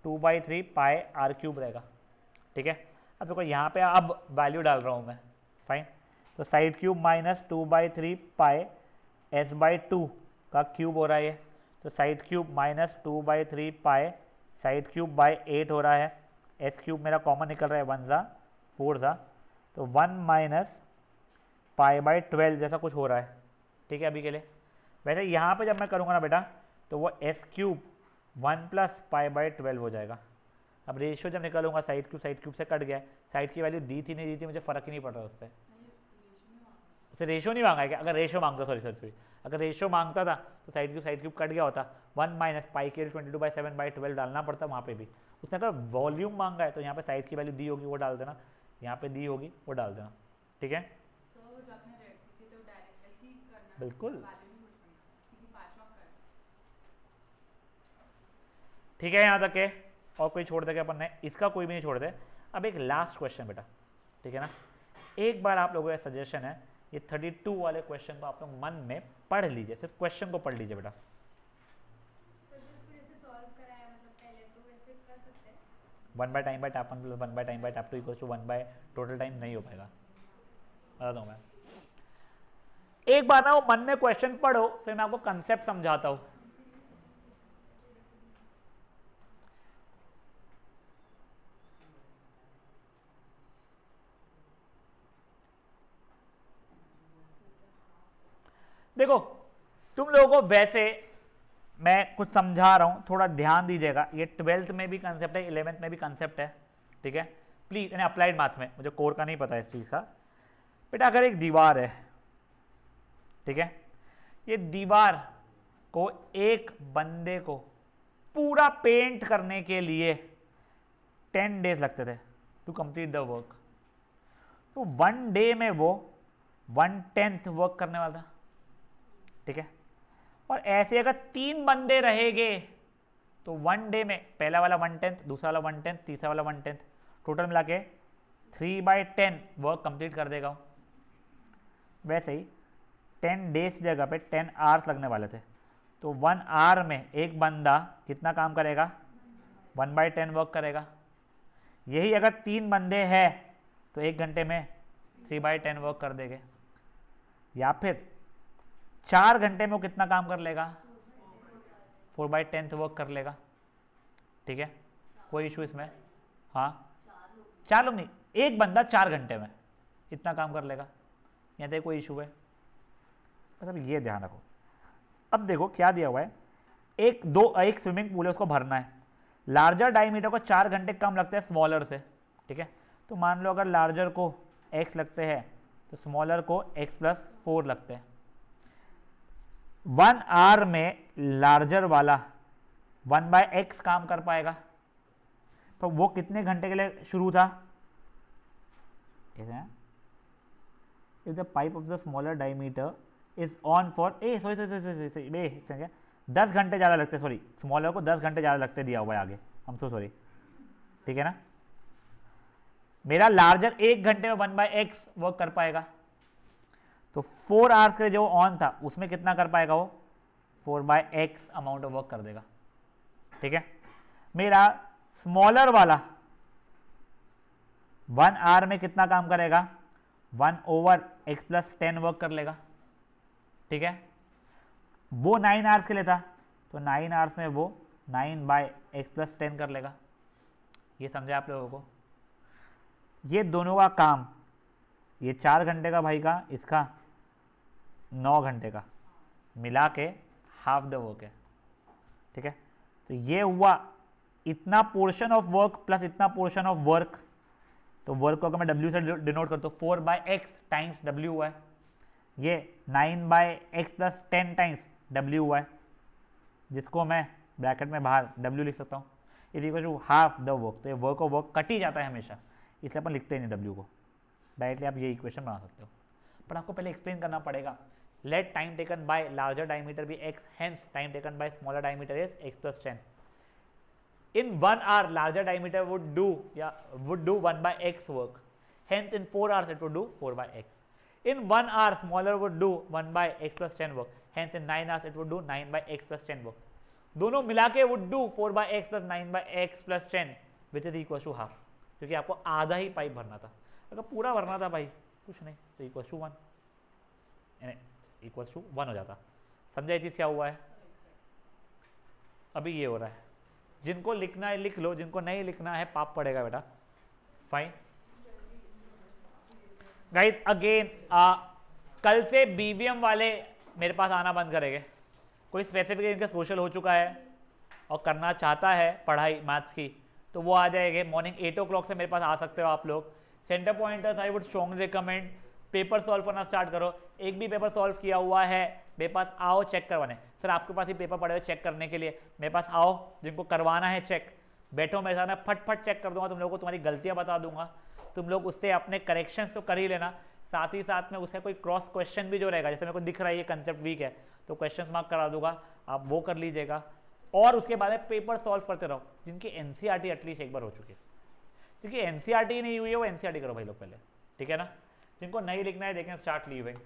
2/3 πr³ रहेगा, ठीक है। अब देखो यहाँ पे अब वैल्यू डाल रहा हूँ मैं, फाइन। तो साइड क्यूब माइनस 2/3 πs/2 का क्यूब हो रहा है ये, तो side cube minus 2/3 π side cube by 8 हो रहा है। एस क्यूब मेरा कॉमन निकल रहा है, 1 ज़ा 4 ज़ा, तो 1 माइनस π/12 जैसा कुछ हो रहा है, ठीक है अभी के लिए। वैसे यहाँ पे जब मैं करूँगा ना बेटा, तो वो एस क्यूब 1 + π/12 हो जाएगा। अब रेशियो जब निकालूंगा, साइड क्यूब से कट गया, साइड की वैल्यू दी थी नहीं दी थी मुझे फ़र्क ही नहीं पड़ रहा उससे। उससे रेशियो नहीं मांगा है क्या, अगर रेशियो मांगता, सॉरी अगर रेशियो मांगता था तो साइड क्यूब कट गया होता, 1 माइनस π/22/7/12 डालना पड़ता वहाँ पे भी। उसने अगर वॉल्यूम मांगा है तो यहाँ पे साइड की वैल्यू दी होगी वो डाल देना, यहाँ पे दी होगी वो डाल देना, ठीक है। बिल्कुल ठीक है, यहाँ तक है। और कोई छोड़ दे क्या अपन ने, इसका कोई भी नहीं छोड़ दे। अब एक लास्ट क्वेश्चन बेटा, ठीक है ना। एक बार आप लोगों का सजेशन है ये 32 वाले क्वेश्चन को आप लोग मन में पढ़ लीजिए, सिर्फ क्वेश्चन को पढ़ लीजिए बेटा। तो जिसको जैसे सॉल्व कराया मतलब पहले तो वैसे कर सकते हैं 1 by time by tap 1 plus 1 by time by tap 2 equals to 1 by total time नहीं हो पाएगा, बता दूँ मैं। एक बार ना वो मन में क्वेश्चन पढ़ो, फिर मैं आपको कंसेप्ट समझाता हूँ। देखो तुम लोगों को वैसे मैं कुछ समझा रहा हूं, थोड़ा ध्यान दीजिएगा। ये 12th में भी कंसेप्ट है, 11th में भी कंसेप्ट है, ठीक है। प्लीज यानी अप्लाइड मैथ्स में, मुझे कोर का नहीं पता इस चीज का। बेटा अगर एक दीवार है, ठीक है, ये दीवार को एक बंदे को पूरा पेंट करने के लिए 10 डेज लगते थे टू कंप्लीट द वर्क, तो 1 डे में वो 1/10 वर्क करने वाला था, ठीक है। और ऐसे अगर 3 बंदे रहेंगे तो 1 डे में पहला वाला 1/10, दूसरा वाला 1/10, तीसरा वाला 1/10, टोटल मिला के 3/10 वर्क कंप्लीट कर देगा। वैसे ही 10 डेज की जगह पे 10 आवर्स लगने वाले थे, तो 1 आवर में एक बंदा कितना काम करेगा, 1/10 वर्क करेगा। यही अगर 3 बंदे हैं तो 1 घंटे में 3/10 वर्क कर देंगे। या फिर 4 घंटे में वो कितना काम कर लेगा, 4/10 वर्क कर लेगा, ठीक है। कोई इशू इसमें? हाँ 4 लोग नहीं, एक बंदा 4 घंटे में इतना काम कर लेगा, यहाँ तक कोई इशू है? मतलब ये ध्यान रखो। अब देखो क्या दिया हुआ है, एक स्विमिंग पूल है, उसको भरना है। लार्जर डायमीटर को 4 घंटे कम लगते हैं स्मॉलर से, ठीक है। तो मान लो अगर लार्जर को x लगते हैं तो स्मॉलर को x+4 लगते हैं। 1 आवर में लार्जर वाला 1/x काम कर पाएगा, तो वो कितने घंटे के लिए शुरू था? If the pipe of the smaller diameter is on for 10 घंटे ज़्यादा लगते, सॉरी स्मॉलर को 10 घंटे ज़्यादा लगते दिया हुआ है आगे, हम सो सॉरी, ठीक है ना। मेरा लार्जर 1 घंटे में 1/x वर्क कर पाएगा, तो 4 आवर्स के लिए जो ऑन था उसमें कितना कर पाएगा वो, 4/x अमाउंट ऑफ वर्क कर देगा, ठीक है। मेरा स्मॉलर वाला 1 आवर में कितना काम करेगा, 1/x+10 वर्क कर लेगा, ठीक है। वो 9 आवर्स के लिए था, तो 9 आवर्स में वो 9/x+10 कर लेगा। ये समझे आप लोगों को? ये दोनों का काम, ये 4 घंटे का भाई का, इसका 9 घंटे का, मिला के हाफ द वर्क है, ठीक है। तो ये हुआ इतना पोर्शन ऑफ वर्क प्लस इतना पोर्शन ऑफ वर्क, तो वर्क को अगर मैं W से डिनोट करता हूँ 4/x टाइम्स W हुआ है, ये 9/x+10 टाइम्स W हुआ है, जिसको मैं ब्रैकेट में बाहर W लिख सकता हूँ, is equal to half the work. तो ये वर्क और वर्क कट ही जाता है हमेशा, इसलिए अपन लिखते ही नहीं W को, डायरेक्टली आप ये इक्वेशन बना सकते हो। पर आपको पहले एक्सप्लेन करना पड़ेगा। Let time taken by larger diameter be x, hence time taken by smaller diameter is x+10। In 1 hour, larger diameter would do 1/x work. Hence, in 4 hours, it would do 4/x. In 1 hour, smaller would do 1/x+10 work. Hence, in 9 hours, it would do 9/x+10 work. दोनों मिला के would do 4/x plus 9/x+10, which is equal to half. क्योंकि आपको आधा ही pipe भरना था, अगर पूरा भरना था भाई कुछ नहीं तो equal to 1, यानी equal to 1 हो जाता। समझा ये चीज़ क्या हुआ है? अभी ये हो रहा है, जिनको लिखना है लिख लो, जिनको नहीं लिखना है पाप पड़ेगा बेटा। फाइन गाइस, अगेन कल से बीवीएम वाले मेरे पास आना बंद करेंगे। कोई स्पेसिफिक इनका सोशल हो चुका है और करना चाहता है पढ़ाई मैथ्स की, तो वो आ जाएंगे मॉर्निंग 8 o'clock से मेरे पास आ सकते हो आप लोग। Centre pointers I would strongly recommend paper solve करना स्टार्ट करो। एक भी पेपर सॉल्व किया हुआ है मेरे पास आओ चेक करवाने। सर आपके पास ही पेपर पड़े हुए चेक करने के लिए, मेरे पास आओ, जिनको करवाना है चेक बैठो मेरे साथ, मैं फट चेक कर दूंगा तुम लोगों को, तुम्हारी गलतियां बता दूंगा, तुम लोग उससे अपने करेक्शंस तो कर ही लेना, साथ ही साथ में उसका कोई क्रॉस क्वेश्चन भी जो रहेगा, जैसे मेरे को दिख रहा है ये कंसेप्ट वीक है तो क्वेश्चन मार्क करा दूंगा, आप वो कर लीजिएगा। और उसके बाद में पेपर सॉल्व करते रहो जिनकी एनसीईआरटी एटलीस्ट एक बार हो चुकी है, क्योंकि एनसीईआरटी नहीं हुई है वो एनसीईआरटी करो भाई लोग पहले, ठीक है ना। जिनको नहीं लिखना है दे कैन स्टार्ट लीविंग.